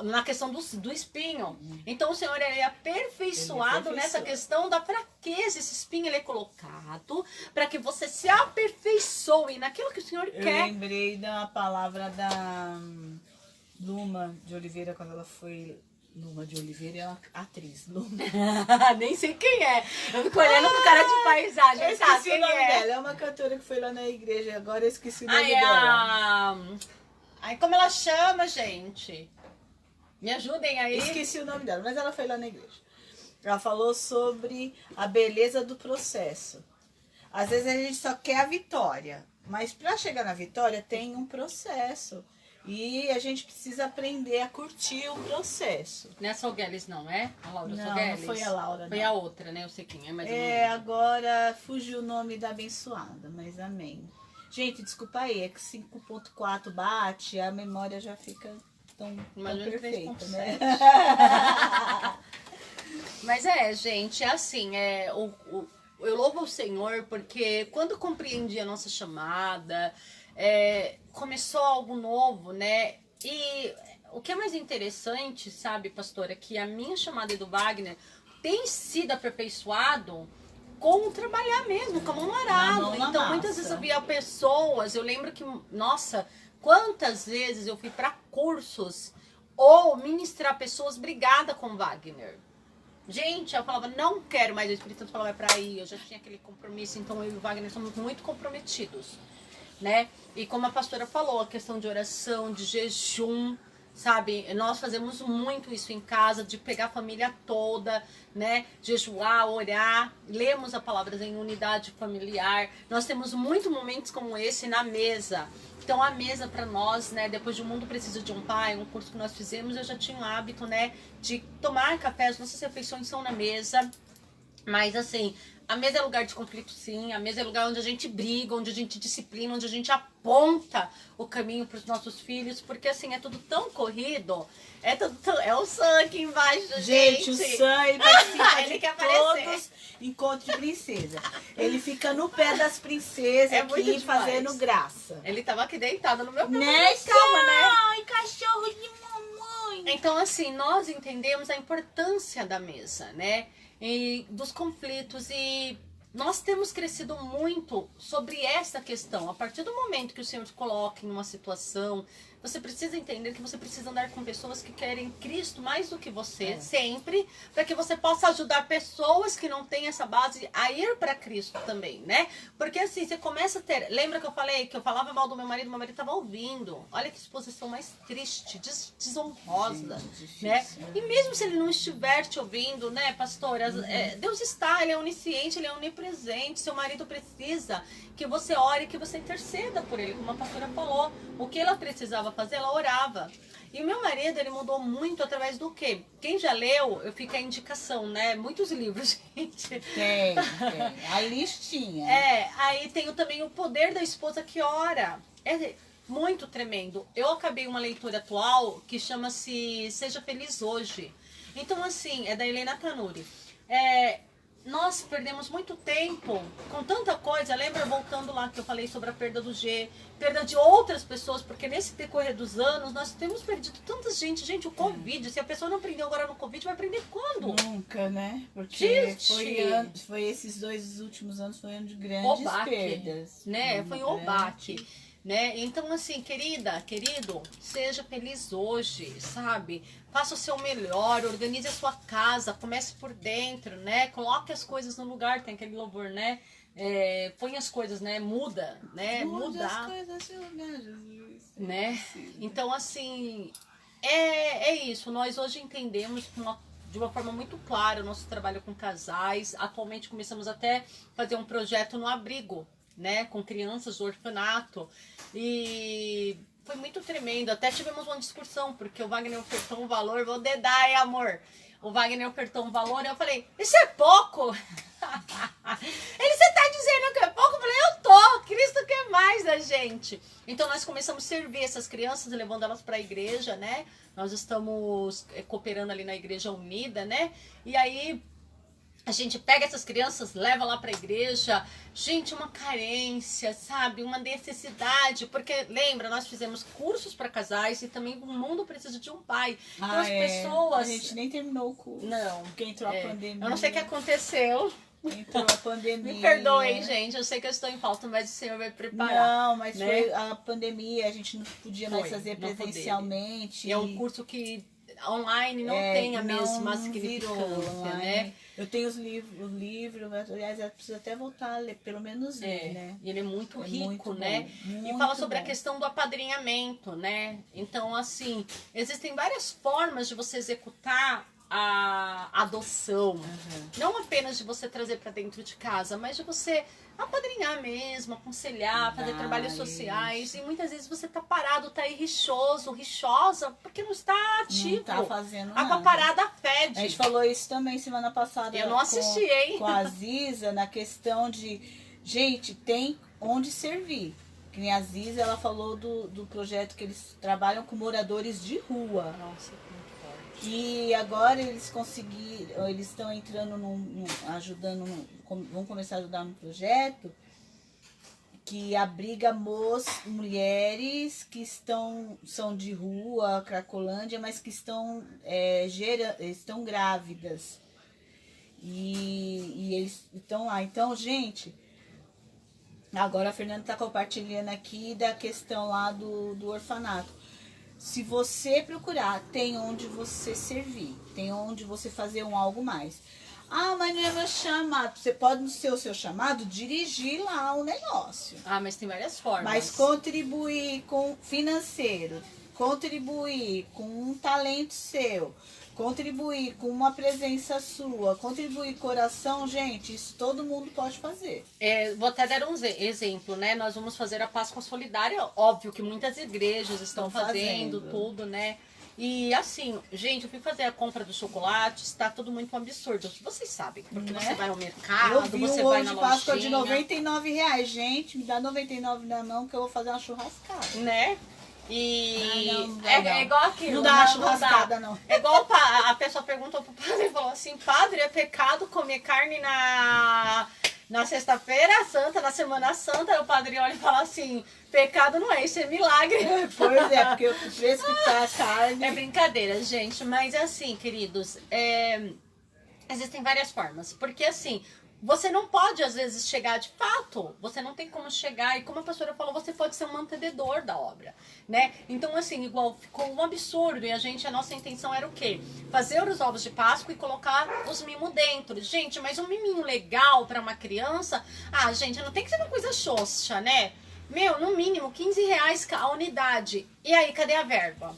na questão do espinho. Então o Senhor ele é aperfeiçoado nessa questão da fraqueza. Esse espinho ele é colocado para que você se aperfeiçoe naquilo que o Senhor Eu quer. lembrei da palavra da Luma de Oliveira, quando ela foi... Luma de Oliveira é uma atriz. Luma. Nem sei quem é. Eu fico olhando pro cara de paisagem. Eu Sabe esqueci o quem nome é? dela. É uma cantora que foi lá na igreja. Agora eu esqueci o nome Ai, dela. Ai, como ela chama, gente? Me ajudem aí. Esqueci o nome dela, mas ela foi lá na igreja. Ela falou sobre a beleza do processo. Às vezes a gente só quer a vitória, mas para chegar na vitória tem um processo. E a gente precisa aprender a curtir o processo. Não é a Salgueles, não é? A Laura Não, Salgueles? não foi a Laura, Foi não. a outra, né? Eu sei quem é, mas eu não... Agora fugiu o nome da abençoada, mas amém. Gente, desculpa aí, é que 5.4 bate, a memória já fica tão Imagina perfeita, 3.7. né? Mas gente, é assim, eu louvo o Senhor porque quando eu compreendi a nossa chamada, começou algo novo, né? E o que é mais interessante, sabe, pastora, que a minha chamada e do Wagner tem sido aperfeiçoado com trabalhar mesmo, com a mão arada. Então, muitas vezes eu via pessoas, eu lembro que, nossa, quantas vezes eu fui para cursos ou ministrar pessoas brigada com Wagner. Gente, eu falava, não quero mais, o Espírito Santo falava, pra ir, eu já tinha aquele compromisso, então eu e o Wagner somos muito comprometidos, né? E como a pastora falou, a questão de oração, de jejum, sabe? Nós fazemos muito isso em casa, de pegar a família toda, né? Jejuar, orar, lemos a palavra em unidade familiar. Nós temos muitos momentos como esse na mesa. Então a mesa para nós, né, depois de O Mundo Precisa de um Pai, um curso que nós fizemos, eu já tinha o hábito, né, de tomar café, as nossas refeições são na mesa. Mas assim, a mesa é lugar de conflito, sim. A mesa é lugar onde a gente briga, onde a gente disciplina, onde a gente aponta o caminho para os nossos filhos. Porque assim, é tudo tão corrido. É o Sam aqui embaixo, gente. O Sam, ele participa Ele de quer todos encontros de princesa. Ele fica no pé das princesas É muito aqui, demais. fazendo graça. Ele tava aqui deitado no meu colo. Né, Calma, né? Ai, cachorro de mamãe. Então, assim, nós entendemos a importância da mesa, né? E dos conflitos. E nós temos crescido muito sobre essa questão. A partir do momento que o Senhor te coloca em uma situação, você precisa entender que você precisa andar com pessoas que querem Cristo mais do que você, sempre, para que você possa ajudar pessoas que não têm essa base a ir para Cristo também, né? Porque assim, você começa a ter... Lembra que eu falei que eu falava mal do meu marido estava ouvindo. Olha que exposição mais triste, desonrosa, né? E mesmo se ele não estiver te ouvindo, né, pastora? Deus está, ele é onisciente, ele é onipresente. Seu marido precisa que você ore, que você interceda por ele, como a pastora falou. O que ela precisava fazer, ela orava. E o meu marido, ele mudou muito através do quê? Quem já leu, fica a indicação, né? Muitos livros, gente. Tem. A listinha. Aí tem também o poder da esposa que ora. É muito tremendo. Eu acabei uma leitura atual que chama-se Seja Feliz Hoje. Então, assim, é da Helena Canuri. Nós perdemos muito tempo com tanta coisa. Lembra, voltando lá que eu falei sobre a perda do G, perda de outras pessoas, porque nesse decorrer dos anos nós temos perdido tanta gente. Gente, o Covid, se a pessoa não aprendeu agora no Covid, vai aprender quando? Nunca, né? Porque Gente, foi esses 2 últimos anos, foi ano de grandes perdas. Né? Foi um baque. Né? Então, assim, querida, querido, seja feliz hoje, sabe? Faça o seu melhor, organize a sua casa, comece por dentro, né? Coloque as coisas no lugar, tem aquele louvor, né? Põe as coisas, né? Muda, né? Mudar. As coisas no lugar, Jesus. Né? Então, assim, é isso. Nós hoje entendemos de uma forma muito clara o nosso trabalho com casais. Atualmente começamos até a fazer um projeto no abrigo, né, com crianças do orfanato, e foi muito tremendo. Até tivemos uma discussão, porque o Wagner ofertou um valor, vou dedar, amor. O Wagner ofertou um valor, e eu falei, isso é pouco? Você tá dizendo que é pouco? Eu falei, eu tô, Cristo quer mais da gente. Então nós começamos a servir essas crianças, levando elas para a igreja, né, nós estamos cooperando ali na Igreja Unida, né, e aí a gente pega essas crianças, leva lá para a igreja. Gente, uma carência, sabe? Uma necessidade. Porque, lembra, nós fizemos cursos para casais e também o mundo precisa de um pai. Então as pessoas... A gente nem terminou o curso. Não. Porque entrou a pandemia. Eu não sei o que aconteceu. Entrou a pandemia. Me perdoem, gente. Eu sei que eu estou em falta, mas o Senhor vai preparar. Não, mas né? Foi a pandemia. A gente não podia mais fazer presencialmente. E é um curso que... online não tem a mesma significância, né? Eu tenho o livro, aliás, eu preciso até voltar a ler, pelo menos ler, né? E ele é muito rico, muito né? Muito e fala sobre bom. a questão do apadrinhamento, né? Então, assim, existem várias formas de você executar a adoção. Não apenas de você trazer para dentro de casa, mas de você apadrinhar mesmo, aconselhar, fazer trabalhos sociais. E muitas vezes você tá parado, tá aí rixosa, porque não está ativo. Não tá fazendo nada. Água parada fede. A gente falou isso também semana passada. Eu não assisti, hein? Com a Ziza, na questão de, gente, tem onde servir. Que nem a Ziza, ela falou do projeto que eles trabalham com moradores de rua. Nossa, E agora eles conseguiram, eles estão entrando ajudando, vão começar a ajudar no projeto que abriga mulheres que são de rua, Cracolândia, mas que estão grávidas. E eles estão lá. Então, gente, agora a Fernanda está compartilhando aqui da questão lá do orfanato. Se você procurar, tem onde você servir, tem onde você fazer algo mais. Ah, mas não é meu chamado. Você pode, no seu chamado, dirigir lá o negócio. Ah, mas tem várias formas. Mas contribuir com financeiro, contribuir com um talento seu, contribuir com uma presença sua, contribuir com coração, gente, isso todo mundo pode fazer. Vou até dar um exemplo, né? Nós vamos fazer a Páscoa Solidária, óbvio que muitas igrejas estão fazendo tudo, né? E assim, gente, eu fui fazer a compra dos chocolates, está tudo muito absurdo. Vocês sabem, porque você vai ao mercado, você vai na lojinha. Eu vi um ovo de Páscoa de R$99, gente, me dá 99 na mão que eu vou fazer uma churrascada. Né? E não, é igual aquilo. Não dá churrascada, não. É igual a pessoa perguntou pro padre e falou assim, padre, é pecado comer carne na sexta-feira santa, na semana santa? O padre olha e fala assim, pecado não é, isso é milagre. Pois é, porque o preço que tá a carne... É brincadeira, gente, mas assim, queridos, existem várias formas. Porque assim, você não pode, às vezes, chegar de fato. Você não tem como chegar. E como a pastora falou, você pode ser um mantenedor da obra, né? Então, assim, igual ficou um absurdo. E a nossa intenção era o quê? Fazer os ovos de Páscoa e colocar os mimos dentro. Gente, mas um miminho legal para uma criança... Ah, gente, não tem que ser uma coisa xoxa, né? Meu, no mínimo, R$15 a unidade. E aí, cadê a verba?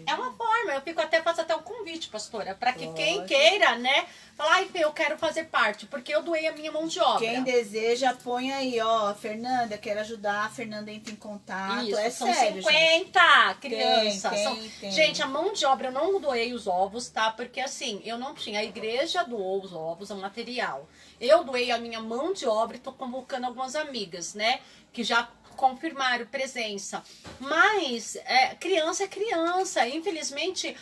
É uma forma, faço até um convite, pastora, para que quem queira, né, falar, ai, eu quero fazer parte, porque eu doei a minha mão de obra. Quem deseja, põe aí, ó, Fernanda, quero ajudar, a Fernanda entra em contato, Isso, são sério, 50 crianças. Tem. Gente, a mão de obra, eu não doei os ovos, tá? Porque assim, eu não tinha, a igreja doou os ovos, o material. Eu doei a minha mão de obra e tô convocando algumas amigas, né, que já confirmaram presença. Mas criança é criança. Infelizmente,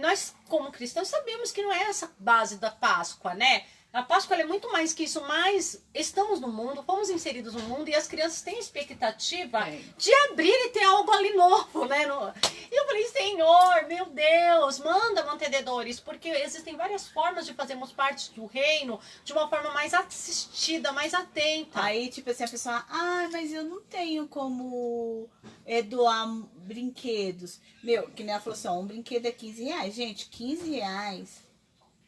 nós como cristãos sabemos que não é essa base da Páscoa, né? A Páscoa ela é muito mais que isso, mas estamos no mundo, fomos inseridos no mundo e as crianças têm expectativa de abrir e ter algo ali novo, né? E eu falei, Senhor, meu Deus, manda mantenedores, porque existem várias formas de fazermos parte do reino de uma forma mais assistida, mais atenta. Aí, tipo assim, a pessoa, mas eu não tenho como doar brinquedos. Meu, que nem ela falou assim, um brinquedo é R$15. Gente, R$15...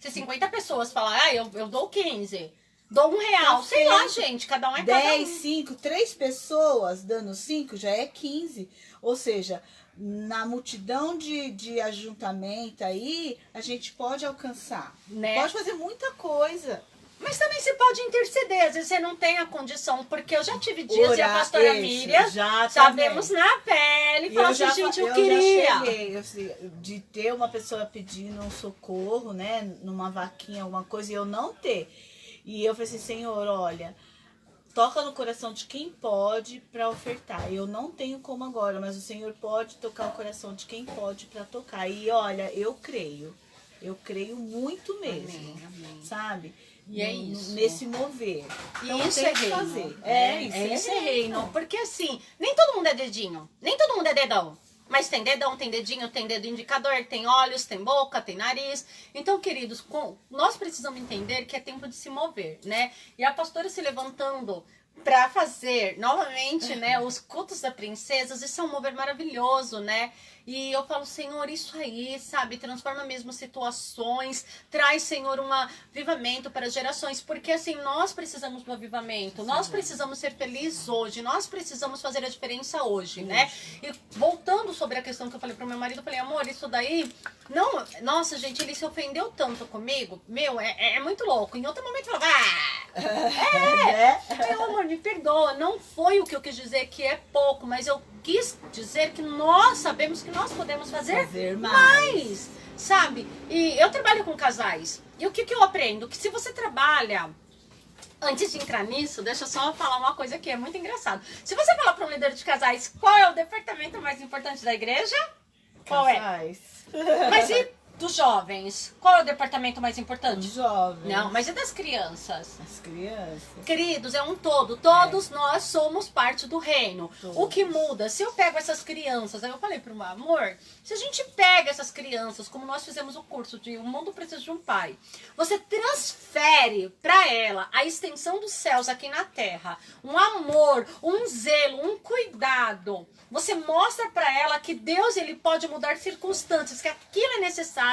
Se 50 pessoas falar, eu dou 15, dou R$1, sei lá, gente, cada um é 10, cada um. 5, 3 pessoas dando 5 já é 15. Ou seja, na multidão de ajuntamento aí, a gente pode alcançar. Né? Pode fazer muita coisa. Mas também você pode interceder, às vezes você não tem a condição, porque eu já tive dias e a pastora Miriam, sabemos na pele, falou assim, gente, eu queria. Já cheguei, de ter uma pessoa pedindo um socorro, né, numa vaquinha, alguma coisa, e eu não ter. E eu falei assim, Senhor, olha, toca no coração de quem pode para ofertar. Eu não tenho como agora, mas o Senhor pode tocar o coração de quem pode para tocar. E olha, eu creio muito mesmo, amém. Sabe? E é isso. Nesse mover. Então, isso tem é que reino. fazer. Isso é reino. Porque assim, nem todo mundo é dedinho. Nem todo mundo é dedão. Mas tem dedão, tem dedinho, tem dedo indicador, tem olhos, tem boca, tem nariz. Então, queridos, nós precisamos entender que é tempo de se mover, né? E a pastora se levantando para fazer novamente, né, os cultos da princesas, isso é um mover maravilhoso, né? E eu falo, Senhor, isso aí, sabe, transforma mesmo situações, traz, Senhor, um avivamento para gerações, porque assim, nós precisamos do avivamento, nós precisamos ser felizes hoje, nós precisamos fazer a diferença hoje, né? E voltando sobre a questão que eu falei pro meu marido, eu falei, amor, isso daí, não, nossa, gente, ele se ofendeu tanto comigo, meu, é muito louco. Em outro momento eu falava, meu amor, me perdoa, não foi o que eu quis dizer que é pouco, mas eu quis dizer que nós sabemos que nós podemos fazer mais, sabe? E eu trabalho com casais. E o que eu aprendo? Que se você trabalha... Antes de entrar nisso, deixa eu só falar uma coisa que é muito engraçado. Se você falar para um líder de casais qual é o departamento mais importante da igreja, qual Casais. Mas e dos jovens? Qual é o departamento mais importante? Os jovens. Não, mas e das crianças? As crianças. Queridos, é um todo. Todos nós somos parte do reino. Todos. O que muda, se eu pego essas crianças, aí eu falei pro meu amor, se a gente pega essas crianças, como nós fizemos o curso de O Mundo Precisa de um Pai, você transfere para ela a extensão dos céus aqui na terra, um amor, um zelo, um cuidado. Você mostra para ela que Deus ele pode mudar circunstâncias, que aquilo é necessário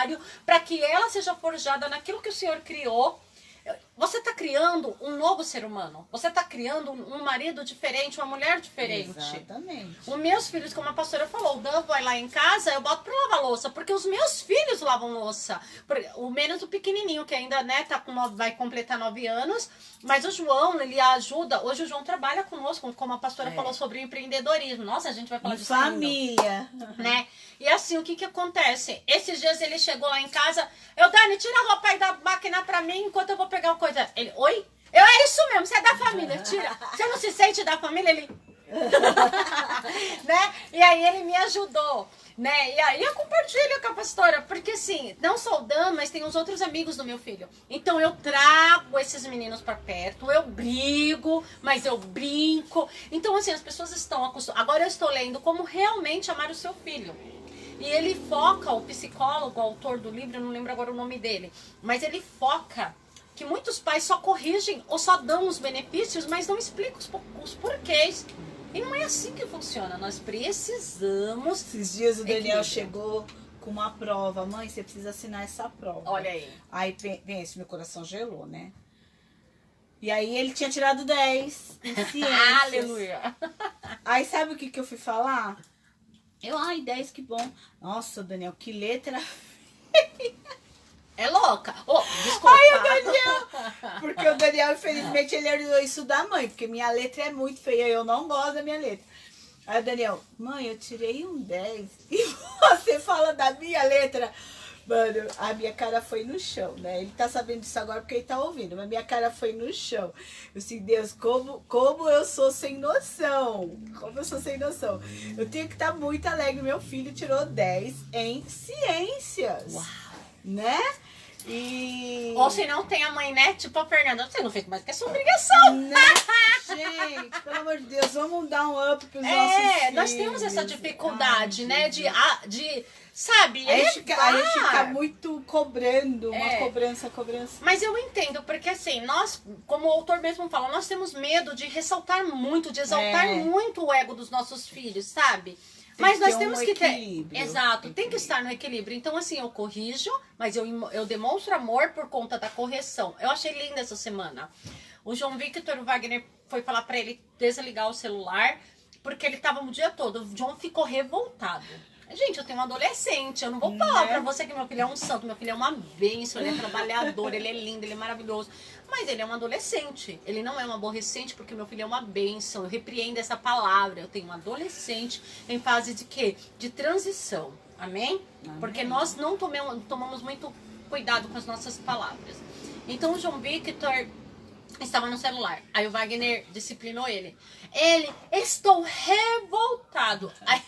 para que ela seja forjada naquilo que o Senhor criou. Você está criando um novo ser humano. Você está criando um marido diferente, uma mulher diferente. Exatamente. Os meus filhos, como a pastora falou, o Dan vai lá em casa, eu boto pra lavar louça, porque os meus filhos lavam louça. O menos o pequenininho, que ainda, né, vai completar 9 anos. Mas o João, ele ajuda. Hoje o João trabalha conosco, como a pastora falou sobre empreendedorismo. Nossa, a gente vai falar disso ainda. Família. Né? E assim, o que acontece? Esses dias ele chegou lá em casa, Dani, tira a roupa aí da máquina pra mim enquanto eu vou pegar uma coisa. Ele, oi? É isso mesmo, você é da família, tira. Você não se sente da família? Ele... né? E aí ele me ajudou, né? E aí eu compartilho com a pastora, porque assim, não só o Dan, mas tem os outros amigos do meu filho. Então eu trago esses meninos pra perto, eu brigo, mas eu brinco. Então assim, as pessoas estão acostumadas. Agora eu estou lendo como realmente amar o seu filho. E ele foca, o psicólogo, o autor do livro, eu não lembro agora o nome dele, mas ele foca que muitos pais só corrigem ou só dão os benefícios, mas não explicam os porquês. E não é assim que funciona. Nós precisamos... Esses dias o Daniel equilíbrio. chegou com uma prova. Mãe, você precisa assinar essa prova. Olha aí. Aí, pensa, meu coração gelou, né? E aí ele tinha tirado 10 em ciências. Aleluia. Aí sabe o que eu fui falar? Ai, 10, que bom. Nossa, Daniel, que letra. É louca. Oh, desculpa. Ai, o Daniel. Porque o Daniel, infelizmente, ele herdou isso da mãe. Porque minha letra é muito feia. Eu não gosto da minha letra. Aí o Daniel, mãe, eu tirei um 10. E você fala da minha letra. Mano, a minha cara foi no chão, né? Ele tá sabendo disso agora porque ele tá ouvindo. Mas minha cara foi no chão. Eu disse, Deus, como eu sou sem noção. Como eu sou sem noção. Eu tenho que estar muito alegre. Meu filho tirou 10 em ciências. Uau. Né? E... Ou se não tem a mãe, né? Tipo a Fernanda, você não fez mais que a sua obrigação. Né? Gente, pelo amor de Deus, vamos dar um up pros nossos filhos. Nós temos essa dificuldade, né? De sabe, a gente elevar. fica muito cobrando, uma É. cobrança. Mas eu entendo, porque assim, nós, como o autor mesmo fala, nós temos medo de ressaltar muito, de exaltar muito o ego dos nossos filhos, sabe? Mas nós temos que ter. Equilíbrio. Exato, tem que estar no equilíbrio. Então, assim, eu corrijo, mas eu demonstro amor por conta da correção. Eu achei linda essa semana. O João Victor, o Wagner, foi falar pra ele desligar o celular, porque ele tava o dia todo. O João ficou revoltado. Gente, eu tenho um adolescente, eu não vou falar pra você que meu filho é um santo, meu filho é uma bênção, ele é trabalhador, ele é lindo, ele é maravilhoso. Mas ele é um adolescente, ele não é um aborrecente, porque meu filho é uma bênção. Eu repreendo essa palavra, eu tenho um adolescente em fase de quê? De transição, amém? Porque nós não tomamos muito cuidado com as nossas palavras. Então o João Victor estava no celular. Aí o Wagner disciplinou ele. Estou revoltado. Aí,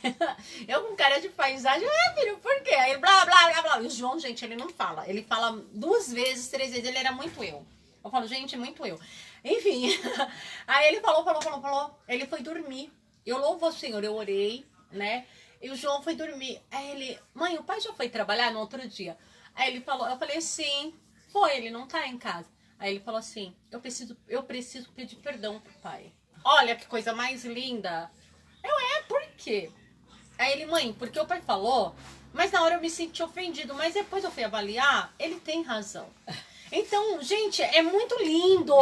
eu com cara de paisagem, filho, por quê? Aí ele blá, blá, blá, blá. E o João, gente, ele não fala. Ele fala 2 vezes, 3 vezes. Ele era muito eu. Eu falo, gente, muito eu. Enfim. Aí ele falou. Ele foi dormir. Eu louvo o Senhor, eu orei, né? E o João foi dormir. Aí ele, mãe, o pai já foi trabalhar no outro dia? Aí ele falou, eu falei, sim, foi, ele não tá em casa. Aí ele falou assim, eu preciso pedir perdão pro pai. Olha que coisa mais linda. Por quê? Aí ele, mãe, porque o pai falou, mas na hora eu me senti ofendido, mas depois eu fui avaliar, ele tem razão. Então, gente, é muito lindo.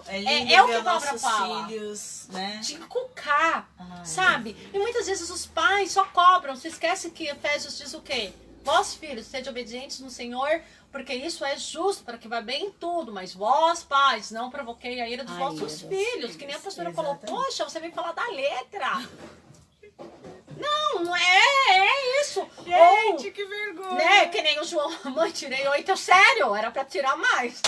É o que a palavra fala. Filhos, né? De cucar, sabe? E muitas vezes os pais só cobram. Se esquece que Efésios diz o quê? Vós, filhos, sede obedientes no Senhor, porque isso é justo, para que vá bem em tudo. Mas vós, pais, não provoquei a ira dos vossos filhos. Que nem a pastora falou, poxa, você vem falar da letra. Não é isso. Gente, Ou, que vergonha. né, que nem o João, mãe, tirei 8, sério, era pra tirar mais.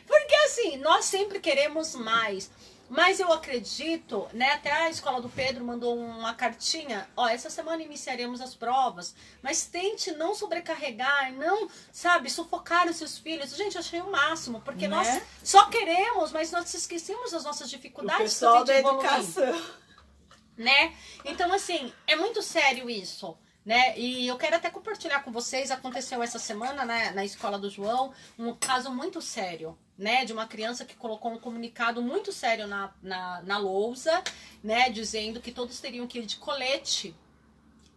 Porque assim, nós sempre queremos mais. Mas eu acredito, né, até a escola do Pedro mandou uma cartinha, essa semana iniciaremos as provas, mas tente não sobrecarregar, não, sabe, sufocar os seus filhos. Gente, eu achei o máximo, porque nós só queremos, mas nós esquecemos das nossas dificuldades. O pessoal da evoluir, educação. né? Então, assim, é muito sério isso, né? E eu quero até compartilhar com vocês, aconteceu essa semana, né, na escola do João, um caso muito sério, né, de uma criança que colocou um comunicado muito sério na lousa, né, dizendo que todos teriam que ir de colete,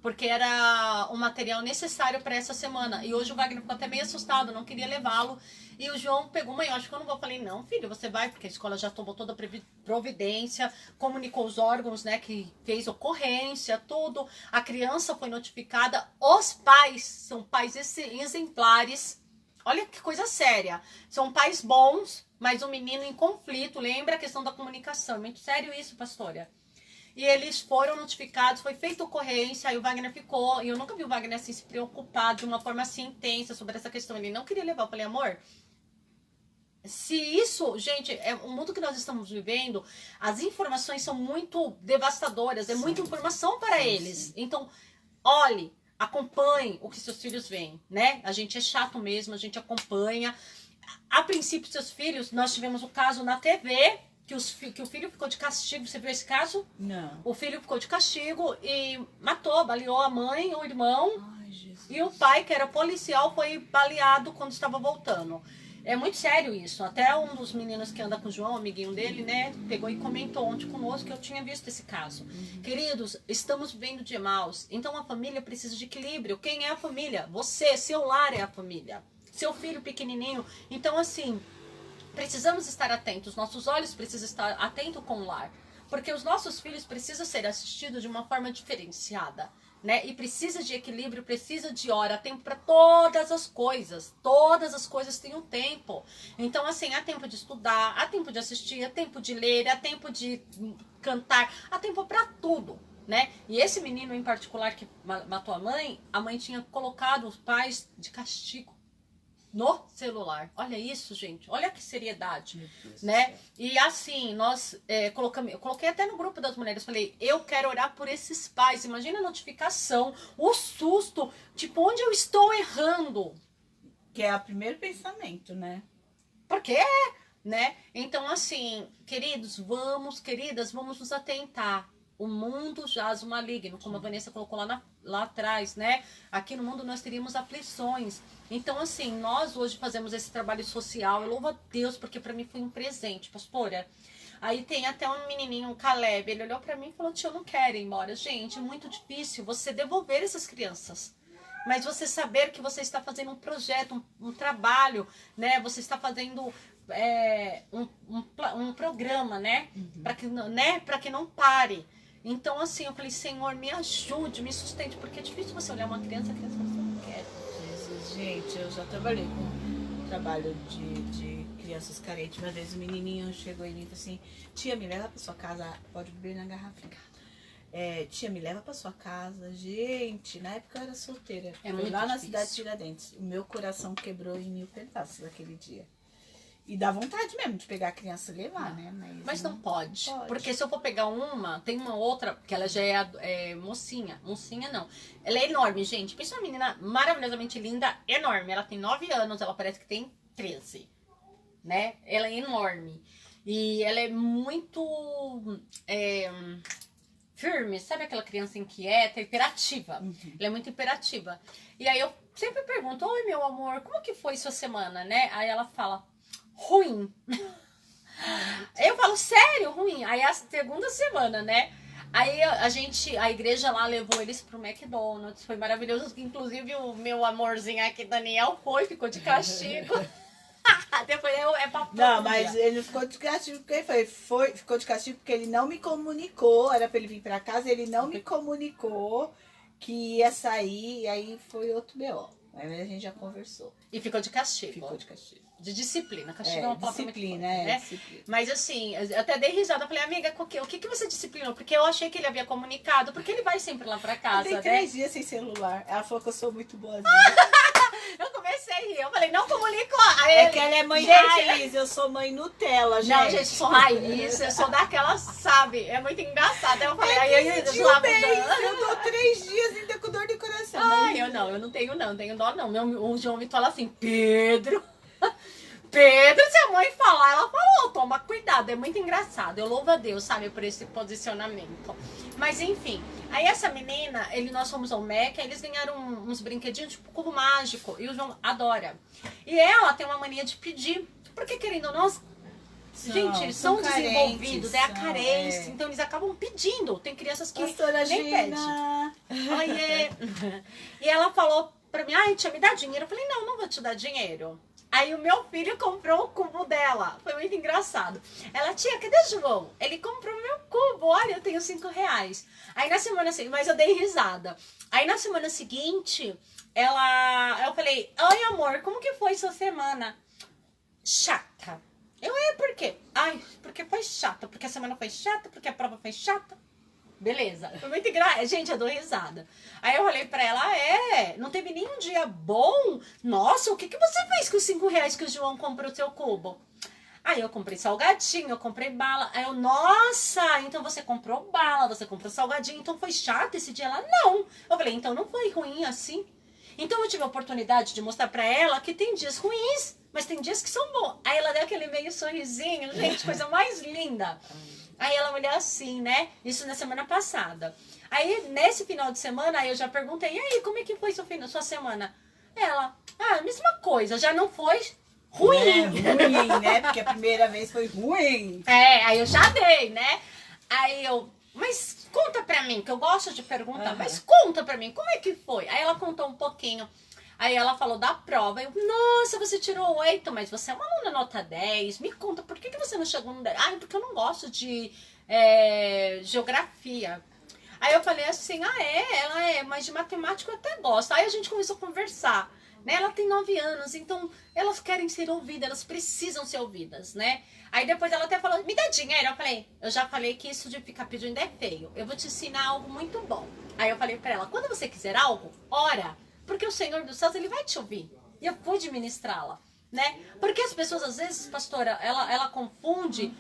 porque era um material necessário para essa semana. E hoje o Wagner ficou até meio assustado, não queria levá-lo. E o João pegou, mãe, eu acho que eu não vou. Eu falei, não, filho, você vai, porque a escola já tomou toda a providência, comunicou os órgãos, né, que fez ocorrência, tudo. A criança foi notificada. Os pais são pais exemplares. Olha que coisa séria. São pais bons, mas um menino em conflito. Lembra a questão da comunicação. É muito sério isso, pastora. E eles foram notificados, foi feita ocorrência, aí o Wagner ficou, e eu nunca vi o Wagner assim se preocupar de uma forma assim intensa sobre essa questão. Ele não queria levar. Eu falei, amor, se isso, gente, é o mundo que nós estamos vivendo, as informações são muito devastadoras, é muita informação para eles. Então, olhe, acompanhe o que seus filhos veem, né? A gente é chato mesmo, a gente acompanha. A princípio, seus filhos, nós tivemos o caso na TV, que o filho ficou de castigo. Você viu esse caso? Não. O filho ficou de castigo e matou, baleou a mãe, o irmão. Ai, Jesus. E o pai, que era policial, foi baleado quando estava voltando. É muito sério isso. Até um dos meninos que anda com o João, amiguinho dele, né, pegou e comentou ontem conosco que eu tinha visto esse caso. Queridos, estamos vivendo de Emaús, então a família precisa de equilíbrio. Quem é a família? Você, seu lar é a família. Seu filho pequenininho. Então, assim, precisamos estar atentos. Nossos olhos precisam estar atentos com o lar. Porque os nossos filhos precisam ser assistidos de uma forma diferenciada. Né? E precisa de equilíbrio, precisa de hora, tempo para todas as coisas. Todas as coisas têm um tempo. Então, assim, há tempo de estudar, há tempo de assistir, há tempo de ler, há tempo de cantar, há tempo para tudo, né? E esse menino em particular que matou a mãe tinha colocado os pais de castigo no celular. Olha isso, gente. Olha que seriedade, né? E assim, nós colocamos, eu coloquei até no grupo das mulheres, falei, eu quero orar por esses pais. Imagina a notificação, o susto, tipo, onde eu estou errando? Que é o primeiro pensamento, né? Porque né? Então, assim, queridas, vamos nos atentar. O mundo jaz o maligno, como a Vanessa colocou lá atrás, né? Aqui no mundo nós teríamos aflições. Então, assim, nós hoje fazemos esse trabalho social. Eu louvo a Deus, porque para mim foi um presente, pastora. Aí tem até um menininho, um Caleb, ele olhou para mim e falou, tio, eu não quero ir embora. Gente, é muito difícil você devolver essas crianças. Mas você saber que você está fazendo um projeto, um trabalho, né? Você está fazendo um programa, né? Para que não pare. Então, assim, eu falei, Senhor, me ajude, me sustente, porque é difícil você olhar uma criança, a criança fala, não quer. Jesus, gente, eu já trabalhei com trabalho de crianças carentes. Uma vez o menininho chegou em mim e falou assim, tia, me leva pra sua casa, pode beber na garrafinha. Tia, me leva pra sua casa. Gente, na época eu era solteira. Foi lá na cidade de Tiradentes. O meu coração quebrou em 1000 pedaços naquele dia. E dá vontade mesmo de pegar a criança e levar, né? Mas não pode. Porque se eu for pegar uma, tem uma outra, que ela já é mocinha. Mocinha não. Ela é enorme, gente. Pensa uma menina maravilhosamente linda, enorme. Ela tem 9 anos, ela parece que tem 13. Né? Ela é enorme. E ela é muito firme. Sabe aquela criança inquieta, hiperativa? Ela é muito hiperativa. E aí eu sempre pergunto, oi meu amor, como que foi sua semana, né? Aí ela fala, ruim. Eu falo, sério, ruim? Aí a segunda semana, né? Aí a igreja lá levou eles pro McDonald's, foi maravilhoso. Inclusive o meu amorzinho aqui, Daniel, ficou de castigo. Depois pra não, mas ele não ficou de castigo porque ficou de castigo porque ele não me comunicou, era pra ele vir pra casa, ele não me comunicou que ia sair, e aí foi outro B.O. Aí a gente já conversou. E ficou de castigo. Ficou de castigo. De disciplina. Castigo é uma palavra disciplina, muito forte, né? Disciplina. Mas assim, eu até dei risada. Eu falei, amiga, o que você disciplinou? Porque eu achei que ele havia comunicado. Porque ele vai sempre lá pra casa, eu dei 3 dias sem celular. Ela falou que eu sou muito boazinha. Eu comecei a rir. Eu falei, não comunicou. Aí que ela é mãe raiz. Eu sou mãe Nutella, gente. Não, gente, eu sou raiz. Eu sou daquela, sabe? É muito engraçado. Aí eu falei, aí eu dou 3 dias ainda com dor de coração. Ai, eu não tenho dó não. O João me fala assim, Pedro, se a mãe falar, ela falou, toma cuidado, é muito engraçado. Eu louvo a Deus, sabe, por esse posicionamento. Mas enfim, aí essa menina, nós fomos ao Mac, aí eles ganharam uns brinquedinhos, tipo cubo mágico, e o João adora. E ela tem uma mania de pedir, porque querendo ou não, gente, eles são desenvolvidos, é a carência, então eles acabam pedindo. Tem crianças que Pastora nem pedem. E ela falou pra mim, ai, tia, me dá dinheiro. Eu falei, não vou te dar dinheiro. Aí o meu filho comprou o cubo dela. Foi muito engraçado. Ela, tia, cadê o João? Ele comprou meu cubo. Olha, eu tenho 5 reais. Aí na semana seguinte, mas eu dei risada. Aí na semana seguinte, eu falei, oi amor, como que foi sua semana? Chata. Por quê? Ai, porque foi chata. Porque a semana foi chata, porque a prova foi chata. Beleza. Foi muito engraçado. Gente, eu dou risada. Aí eu olhei pra ela, não teve nenhum dia bom? Nossa, o que você fez com os 5 reais que o João comprou o seu cubo? Aí eu comprei salgadinho, eu comprei bala. Aí nossa, então você comprou bala, você comprou salgadinho, então foi chato esse dia? Ela, não. Eu falei, então não foi ruim assim? Então eu tive a oportunidade de mostrar pra ela que tem dias ruins, mas tem dias que são bons. Aí ela deu aquele meio sorrisinho, gente, coisa mais linda. Aí ela olhou assim, né? Isso na semana passada. Aí, nesse final de semana, aí eu já perguntei, e aí, como é que foi sua semana? Ela, a mesma coisa, já não foi ruim. Ruim, né? Porque a primeira vez foi ruim. Aí eu já dei, né? Aí eu, mas conta pra mim, que eu gosto de perguntar, mas conta pra mim, como é que foi? Aí ela contou um pouquinho. Aí ela falou da prova. Eu, nossa, você tirou 8, mas você é uma aluna nota 10. Me conta, por que você não chegou no 10? Ah, porque eu não gosto de geografia. Aí eu falei assim, ela é, mas de matemática eu até gosto. Aí a gente começou a conversar, né? Ela tem 9 anos, então elas querem ser ouvidas, elas precisam ser ouvidas, né? Aí depois ela até falou, me dá dinheiro. Eu falei, eu já falei que isso de ficar pedindo é feio. Eu vou te ensinar algo muito bom. Aí eu falei pra ela, quando você quiser algo, ora, porque o Senhor dos Céus, ele vai te ouvir. E eu pude ministrá-la, né? Porque as pessoas, às vezes, pastora, ela confunde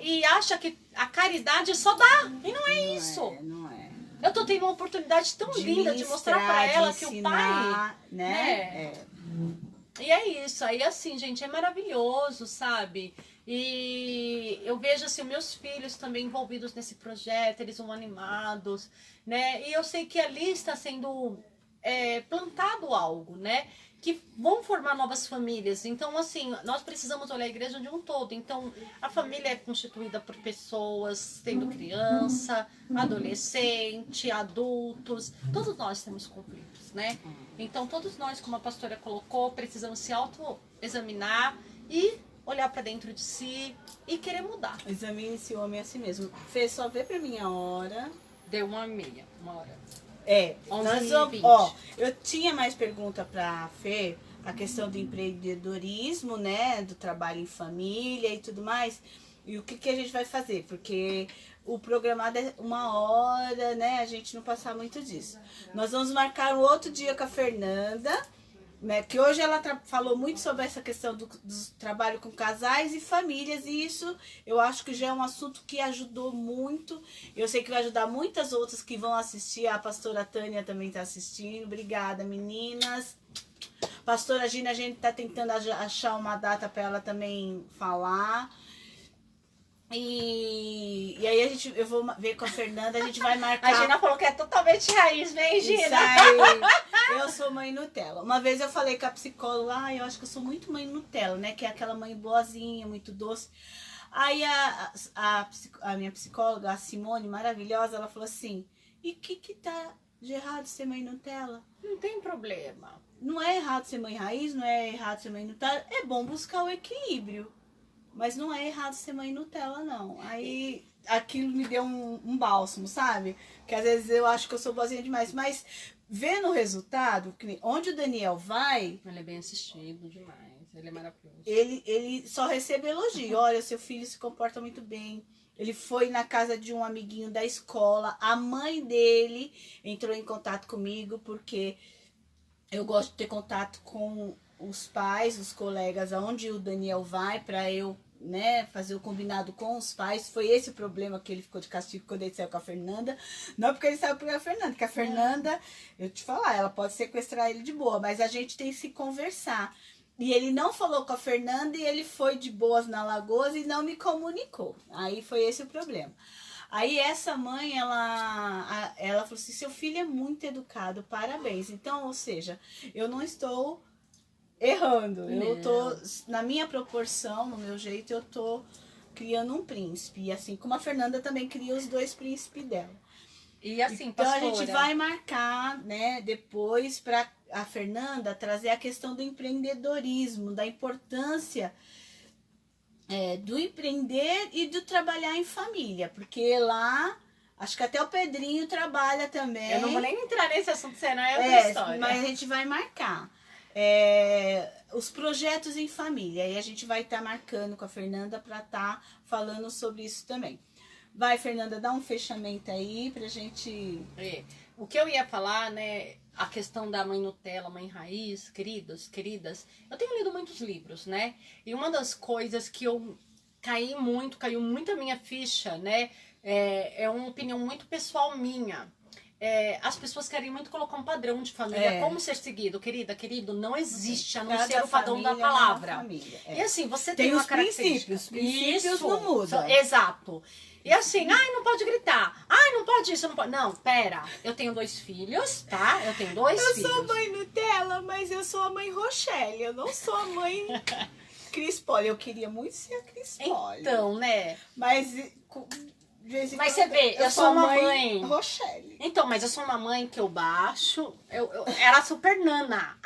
e acha que a caridade só dá. E não é isso. Não é. Eu tô tendo uma oportunidade tão linda de mostrar pra ela que o pai... né? E é isso. Aí, assim, gente, é maravilhoso, sabe? E eu vejo, assim, os meus filhos também envolvidos nesse projeto, eles são animados, né? E eu sei que ali está sendo... plantado algo, né? Que vão formar novas famílias. Então, assim, nós precisamos olhar a igreja de um todo. Então, a família é constituída por pessoas, tendo criança, adolescente, adultos. Todos nós temos conflitos, né? Então, todos nós, como a pastora colocou, precisamos se autoexaminar e olhar para dentro de si e querer mudar. Examine esse homem a si mesmo. Fê, só vê pra mim a hora. Deu 1h30, 1h. 11h20. Ó, eu tinha mais pergunta pra Fê, a questão do empreendedorismo, né? Do trabalho em família e tudo mais. E o que a gente vai fazer? Porque o programado é 1 hora, né? A gente não passar muito disso. Nós vamos marcar um outro dia com a Fernanda, né? Que hoje ela falou muito sobre essa questão do trabalho com casais e famílias, e isso eu acho que já é um assunto que ajudou muito. Eu sei que vai ajudar muitas outras que vão assistir. A pastora Tânia também está assistindo. Obrigada, meninas. Pastora Gina, a gente está tentando achar uma data para ela também falar. E aí eu vou ver com a Fernanda, a gente vai marcar. A Gina falou que é totalmente raiz, vem, Gina? Isso aí. Eu sou mãe Nutella. Uma vez eu falei com a psicóloga, eu acho que eu sou muito mãe Nutella, né? Que é aquela mãe boazinha, muito doce. Aí a minha psicóloga, a Simone, maravilhosa, ela falou assim, e o que tá de errado ser mãe Nutella? Não tem problema. Não é errado ser mãe raiz, não é errado ser mãe Nutella. É bom buscar o equilíbrio. Mas não é errado ser mãe Nutella, não. Aí aquilo me deu um bálsamo, sabe? Que às vezes eu acho que eu sou boazinha demais. Mas vendo o resultado, onde o Daniel vai... Ele é bem assistido demais. Ele é maravilhoso. Ele só recebe elogio. Olha, seu filho se comporta muito bem. Ele foi na casa de um amiguinho da escola. A mãe dele entrou em contato comigo porque eu gosto de ter contato com os pais, os colegas, aonde o Daniel vai, para eu, né, fazer o combinado com os pais. Foi esse o problema que ele ficou de castigo quando ele saiu com a Fernanda. Não porque ele saiu com a Fernanda, porque a Fernanda, eu te falar, ela pode sequestrar ele de boa, mas a gente tem que se conversar. E ele não falou com a Fernanda e ele foi de boas na Lagoas e não me comunicou. Aí foi esse o problema. Aí essa mãe, ela falou assim, seu filho é muito educado, parabéns. Então, ou seja, eu não estou errando. Eu tô, na minha proporção, no meu jeito, eu tô criando um príncipe. E assim como a Fernanda também cria os 2 príncipes dela. E assim, então pastora, a gente vai marcar, né, depois para a Fernanda trazer a questão do empreendedorismo, da importância do empreender e do trabalhar em família. Porque lá, acho que até o Pedrinho trabalha também. Eu não vou nem entrar nesse assunto, senão é outra história. Mas a gente vai marcar. Os projetos em família. E a gente vai estar marcando com a Fernanda para estar falando sobre isso também. Vai, Fernanda, dá um fechamento aí pra gente... O que eu ia falar, né, a questão da mãe Nutella, mãe raiz, queridas, eu tenho lido muitos livros, né, e uma das coisas que eu caiu muito a minha ficha, né, é uma opinião muito pessoal minha. as pessoas querem muito colocar um padrão de família, como ser seguido, querida, querido, não existe, a não ser o padrão da palavra. E assim, você tem uma característica. Os princípios não mudam. Exato. E assim, ai, não pode gritar, ai, não pode isso, não pode. Não, pera, eu tenho 2 filhos, tá? Eu tenho 2 filhos. Eu sou a mãe Nutella, mas eu sou a mãe Rochelle, eu não sou a mãe Cris Poli. Eu queria muito ser a Cris Poli. Então, né? Mas você vê, eu sou uma mãe Rochelle. Então, mas eu sou uma mãe que eu baixo. Eu era super nana.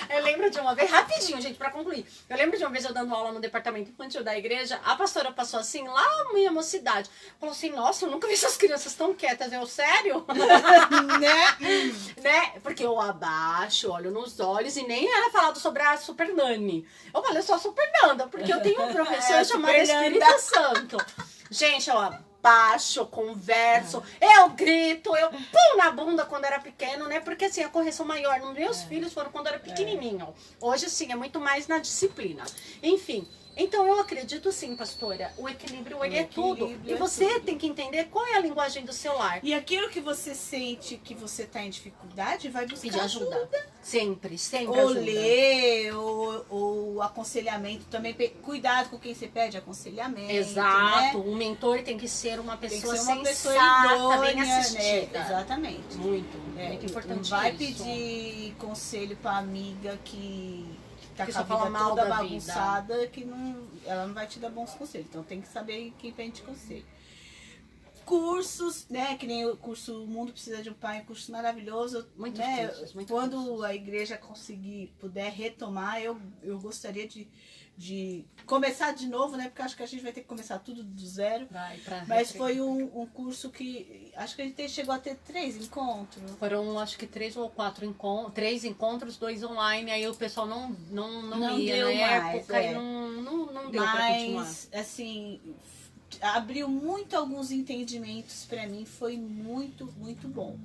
Eu lembro de uma vez, rapidinho, gente, pra concluir. Eu lembro de uma vez eu dando aula no departamento infantil da igreja. A pastora passou assim, lá na minha mocidade. Falou assim: nossa, eu nunca vi essas crianças tão quietas. Eu, sério? Né? Porque eu abaixo, olho nos olhos e nem era falado sobre a super nani. Eu falei, eu sou a super nanda, porque eu tenho um professor chamado Espírito Santo. Gente, eu abaixo, eu converso, eu grito, eu pum na bunda quando era pequeno, né? Porque assim, a correção maior nos meus filhos foram quando era pequenininho. Hoje, sim, é muito mais na disciplina. Enfim. Então, eu acredito sim, pastora, o equilíbrio, ele é tudo. E você tem que entender qual é a linguagem do seu lar. E aquilo que você sente que você está em dificuldade, vai buscar pedir ajuda. Sempre, sempre ou ajuda. ler, ou aconselhamento também. Cuidado com quem você pede aconselhamento. Exato. Né? O mentor tem que ser uma pessoa tem que ser uma sensata, pessoa bem idônea, assistida. Né? Exatamente. Muito importante não vai isso. pedir conselho pra amiga que tá Que com a só fala vida mal toda da bagunçada, que não, ela não vai te dar bons conselhos. Então tem que saber quem pede conselho. Cursos, né? Que nem o curso O Mundo Precisa de um Pai, um curso maravilhoso. Muitos né? cursos, muitos Quando cursos. a igreja puder retomar, eu gostaria de começar de novo, né? Porque acho que a gente vai ter que começar tudo do zero. Mas foi um curso que acho que a gente chegou a ter 3 encontros. Foram, acho que 3 ou 4 encontros, 3 encontros, 2 online, aí o pessoal não ia deu na mais, época e não deu pra continuar. Mas, assim, abriu muito alguns entendimentos pra mim, foi muito, muito bom,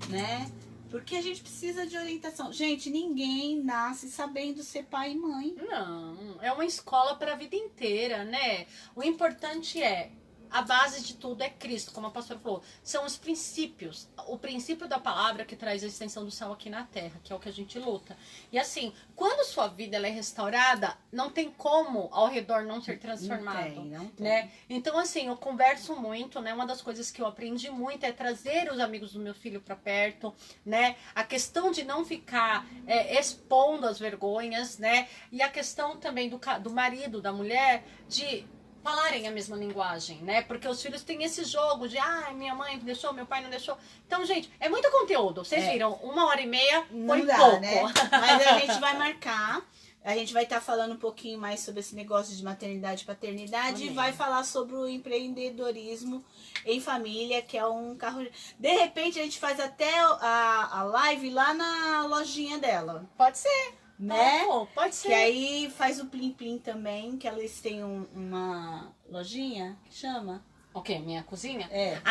né? Porque a gente precisa de orientação. Gente, ninguém nasce sabendo ser pai e mãe. Não, é uma escola para a vida inteira, né? O importante é, a base de tudo é Cristo, como a pastora falou. São os princípios. O princípio da palavra que traz a extensão do céu aqui na terra, que é o que a gente luta. E assim, quando sua vida ela é restaurada, não tem como ao redor não ser transformado. Não tem. Né? Então, assim, eu converso muito, né? Uma das coisas que eu aprendi muito é trazer os amigos do meu filho para perto, né? A questão de não ficar expondo as vergonhas, né? E a questão também do marido, da mulher, de falarem a mesma linguagem, né? Porque os filhos têm esse jogo de, minha mãe deixou, meu pai não deixou. Então, gente, é muito conteúdo. Vocês viram, 1h30 foi não dá, pouco. né? Mas a gente vai marcar. A gente vai estar falando um pouquinho mais sobre esse negócio de maternidade e paternidade. E vai falar sobre o empreendedorismo em família, que é um carro... De repente, a gente faz até a live lá na lojinha dela. Pode ser. Né? Pode ser. Que aí faz o Plim Plim também, que eles têm uma lojinha que chama... O quê? Minha cozinha? É.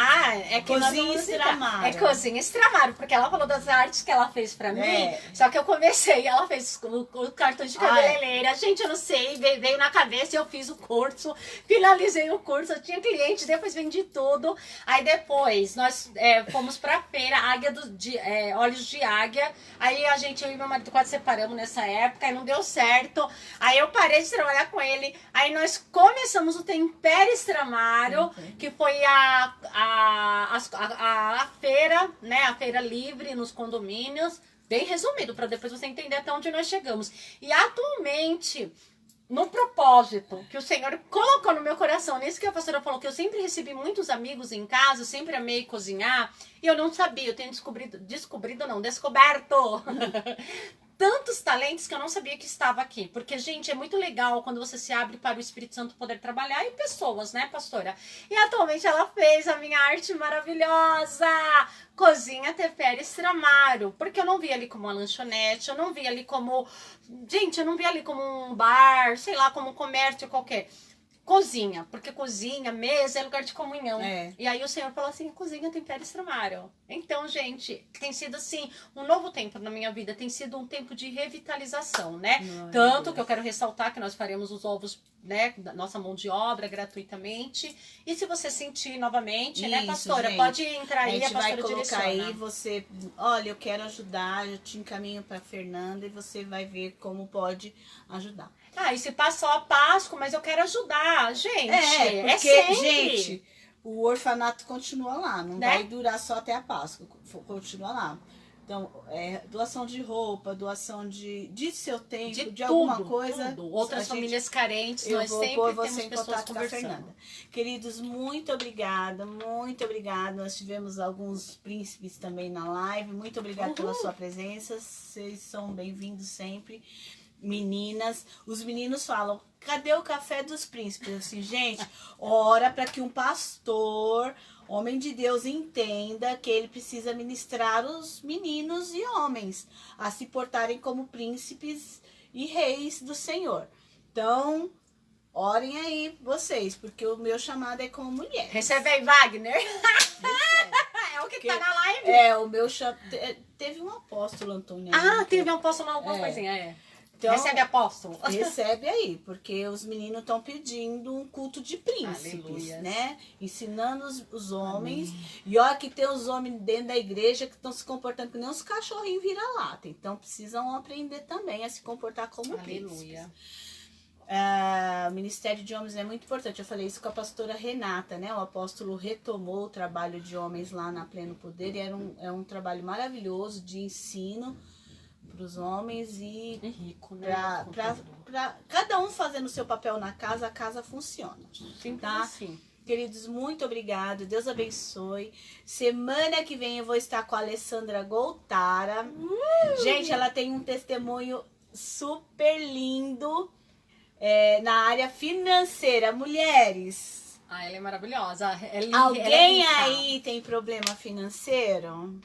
É que Cozinha Estramaro. É Cozinha Estramaro, porque ela falou das artes que ela fez pra mim. Só que eu comecei, ela fez o cartão de cabeleireira. Gente, eu não sei, veio na cabeça e eu fiz o curso. Finalizei o curso, eu tinha cliente, depois vendi tudo. Aí depois nós fomos pra feira, Olhos de Águia. Aí eu e meu marido quase separamos nessa época, aí não deu certo. Aí eu parei de trabalhar com ele. Aí nós começamos o Tempero Estramaro. Que foi a feira, né? A feira livre nos condomínios. Bem resumido, para depois você entender até onde nós chegamos. E atualmente, no propósito que o Senhor colocou no meu coração, nisso que a pastora falou, que eu sempre recebi muitos amigos em casa, eu sempre amei cozinhar, e eu não sabia, eu tenho descoberto tantos talentos que eu não sabia que estava aqui. Porque, gente, é muito legal quando você se abre para o Espírito Santo poder trabalhar e pessoas, né, pastora? E atualmente ela fez a minha arte maravilhosa, Cozinha Tempero Estramaro. Porque eu não vi ali como uma lanchonete, eu não vi ali como... Gente, eu não vi ali como um bar, sei lá, como um comércio qualquer. Cozinha, porque cozinha, mesa é lugar de comunhão. E aí o Senhor falou assim, Cozinha Tempero Estramaro. Então, gente, tem sido assim, um novo tempo na minha vida, tem sido um tempo de revitalização, né? Tanto que eu quero ressaltar que nós faremos os ovos né, da nossa mão de obra gratuitamente. E se você sentir novamente, né, Isso, pastora, gente. pode entrar A aí, a gente vai pastora colocar direciona. aí, você, olha, eu quero ajudar, eu te encaminho para Fernanda e você vai ver como pode ajudar. Ah, e se passou a Páscoa, mas eu quero ajudar, gente. Porque, sempre. gente, o orfanato continua lá, não Né? vai durar só até a Páscoa, continua lá. Então, doação de roupa, doação de seu tempo, de alguma coisa. tudo. Outras a gente- famílias carentes, Eu nós vou sempre pôr temos você em pessoas contato com a conversando. Fernanda. Queridos, muito obrigada, muito obrigada. Nós tivemos alguns príncipes também na live. Muito obrigada pela sua presença. Vocês são bem-vindos sempre. Meninas, os meninos falam, cadê o café dos príncipes? Assim, gente, ora para que um pastor, homem de Deus, entenda que ele precisa ministrar os meninos e homens a se portarem como príncipes e reis do Senhor. Então, orem aí vocês, porque o meu chamado é como mulher. Recebe aí, Wagner. É o que tá na live. O meu chamado... Teve um apóstolo, Antônio. Ah, teve um apóstolo, alguma coisinha, Então, Recebe apóstolo. recebe aí, porque os meninos estão pedindo um culto de príncipes, Aleluia. né? Ensinando os homens. E olha que tem os homens dentro da igreja que estão se comportando que nem uns cachorrinhos vira-lata. Então precisam aprender também a se comportar como príncipes. Aleluia. O Ministério de Homens é muito importante. Eu falei isso com a pastora Renata, né? O apóstolo retomou o trabalho de homens lá na Pleno Poder. E é um trabalho maravilhoso de ensino para os homens e É rico, né? para cada um fazendo o seu papel na casa, a casa funciona. Sim, Tá? sim. Queridos, muito obrigado. Deus abençoe. Semana que vem eu vou estar com a Alessandra Goltara. Gente, ela tem um testemunho super lindo na área financeira. Mulheres, Ah, ela é maravilhosa. alguém ela é rica. aí tem problema financeiro?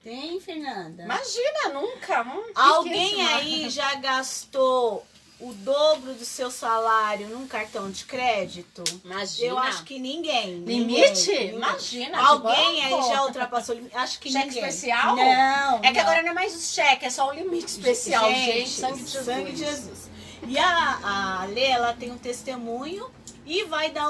Tem, Fernanda? Imagina, nunca. Alguém aí já gastou o dobro do seu salário num cartão de crédito? Imagina. Eu acho que ninguém. Limite? Ninguém. Imagina. Alguém de aí banco. já ultrapassou o limite? Acho que Cheque ninguém. especial? Não. É que não. agora não é mais o cheque, é só o limite especial, gente. Sangue de Jesus. Sangue de Jesus. E a Lê, ela tem um testemunho e vai dar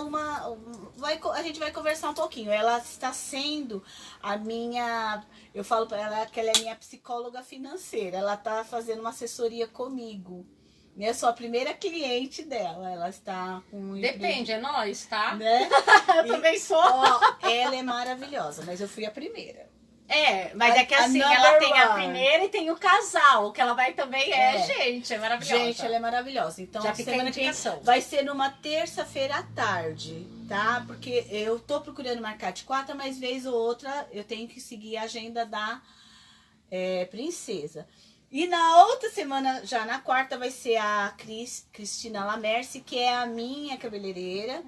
a gente vai conversar um pouquinho. Ela está sendo a minha... Eu falo para ela que ela é minha psicóloga financeira. Ela está fazendo uma assessoria comigo. Eu sou a primeira cliente dela. Ela está com... Depende, é nós, tá? Né? Eu também sou. Ó, ela é maravilhosa, mas eu fui a primeira. É, mas é que assim, number ela tem a one. primeira e tem o casal, que ela vai também gente, é maravilhosa. Gente, ela é maravilhosa. Então, Já fica a semana que vem indicação. vai ser numa terça-feira à tarde, tá? Porque eu tô procurando marcar de 4, mas vez ou outra eu tenho que seguir a agenda da princesa. E na outra semana, já na quarta, vai ser a Cristina Lamerce, que é a minha cabeleireira.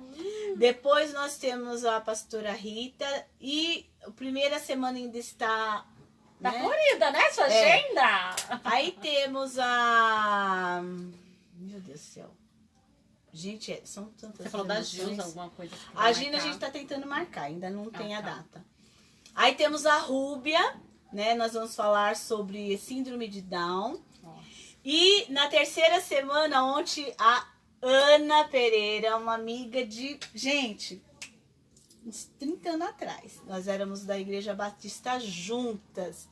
Depois nós temos a pastora Rita. E a primeira semana ainda está... Tá né? corrida, né? Sua agenda. Aí temos a... Meu Deus do céu. Gente, são tantas Você falou da emoções. Gilza, alguma coisa. que A vai Gina a marcar. gente tá tentando marcar, ainda não tem a tá. data. Aí temos a Rúbia, né? Nós vamos falar sobre síndrome de Down. Nossa. E na terceira semana, ontem, a Ana Pereira, uma amiga de... Gente, uns 30 anos atrás. Nós éramos da Igreja Batista juntas.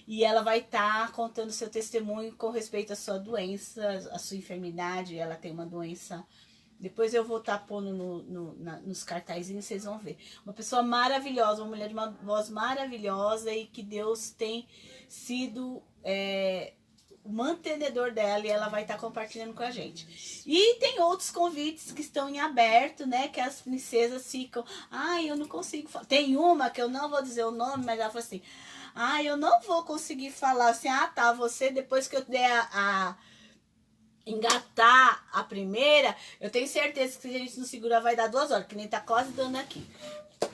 E ela vai estar contando seu testemunho com respeito à sua doença, à sua enfermidade. Ela tem uma doença... Depois eu vou estar pondo nos cartazinhos, vocês vão ver. Uma pessoa maravilhosa, uma mulher de uma voz maravilhosa e que Deus tem sido o mantenedor dela e ela vai estar compartilhando com a gente. E tem outros convites que estão em aberto, né? Que as princesas ficam, eu não consigo falar. Tem uma que eu não vou dizer o nome, mas ela falou assim, eu não vou conseguir falar assim, tá, você depois que eu der engatar a primeira, eu tenho certeza que se a gente não segurar vai dar 2 horas, que nem tá quase dando aqui.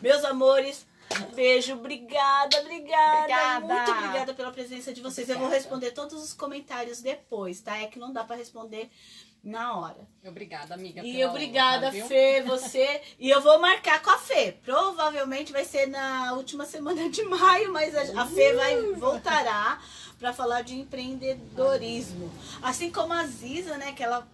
Meus amores, beijo, obrigada. Muito obrigada pela presença de vocês. Eu vou responder todos os comentários depois, tá? É que não dá pra responder na hora. Obrigada, amiga. E pela obrigada, honra, viu? Fê, você. E eu vou marcar com a Fê. Provavelmente vai ser na última semana de maio, mas a Fê voltará para falar de empreendedorismo. Assim como a Ziza, né, que ela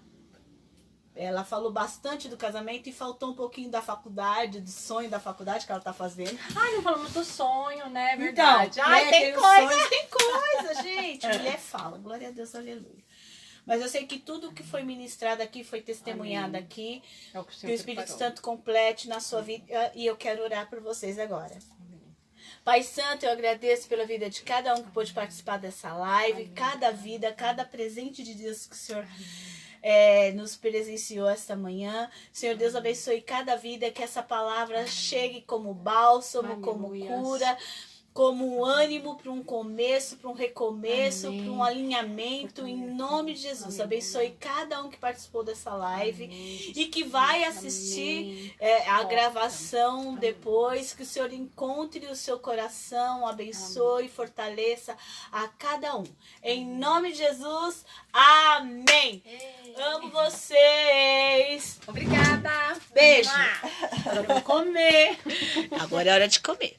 Ela falou bastante do casamento e faltou um pouquinho da faculdade, do sonho da faculdade que ela tá fazendo. Ai, não falamos do sonho, né? É Então, verdade. Ai, tem os coisa. sonhos, tem coisa, gente. Mulher fala, glória a Deus, aleluia. Mas eu sei que tudo que foi ministrado aqui, foi testemunhado Amém. aqui, É o que o que Senhor o Espírito preparou. Santo complete na sua vida. E eu quero orar por vocês agora. Pai Santo, eu agradeço pela vida de cada um que pôde participar dessa live, cada vida, cada presente de Deus que o Senhor nos presenciou esta manhã. Senhor Deus, abençoe cada vida, que essa palavra chegue como bálsamo, como Aleluias. cura, como um ânimo para um começo, para um recomeço, Amém. para um alinhamento, em nome de Jesus. Aleluia. Abençoe cada um que participou dessa live Amém. e que vai assistir Amém. a gravação depois, que o Senhor encontre o seu coração, abençoe, fortaleça a cada um. Em nome de Jesus, amém. Amo vocês. Obrigada. Beijo. Agora eu vou comer. Agora é hora de comer.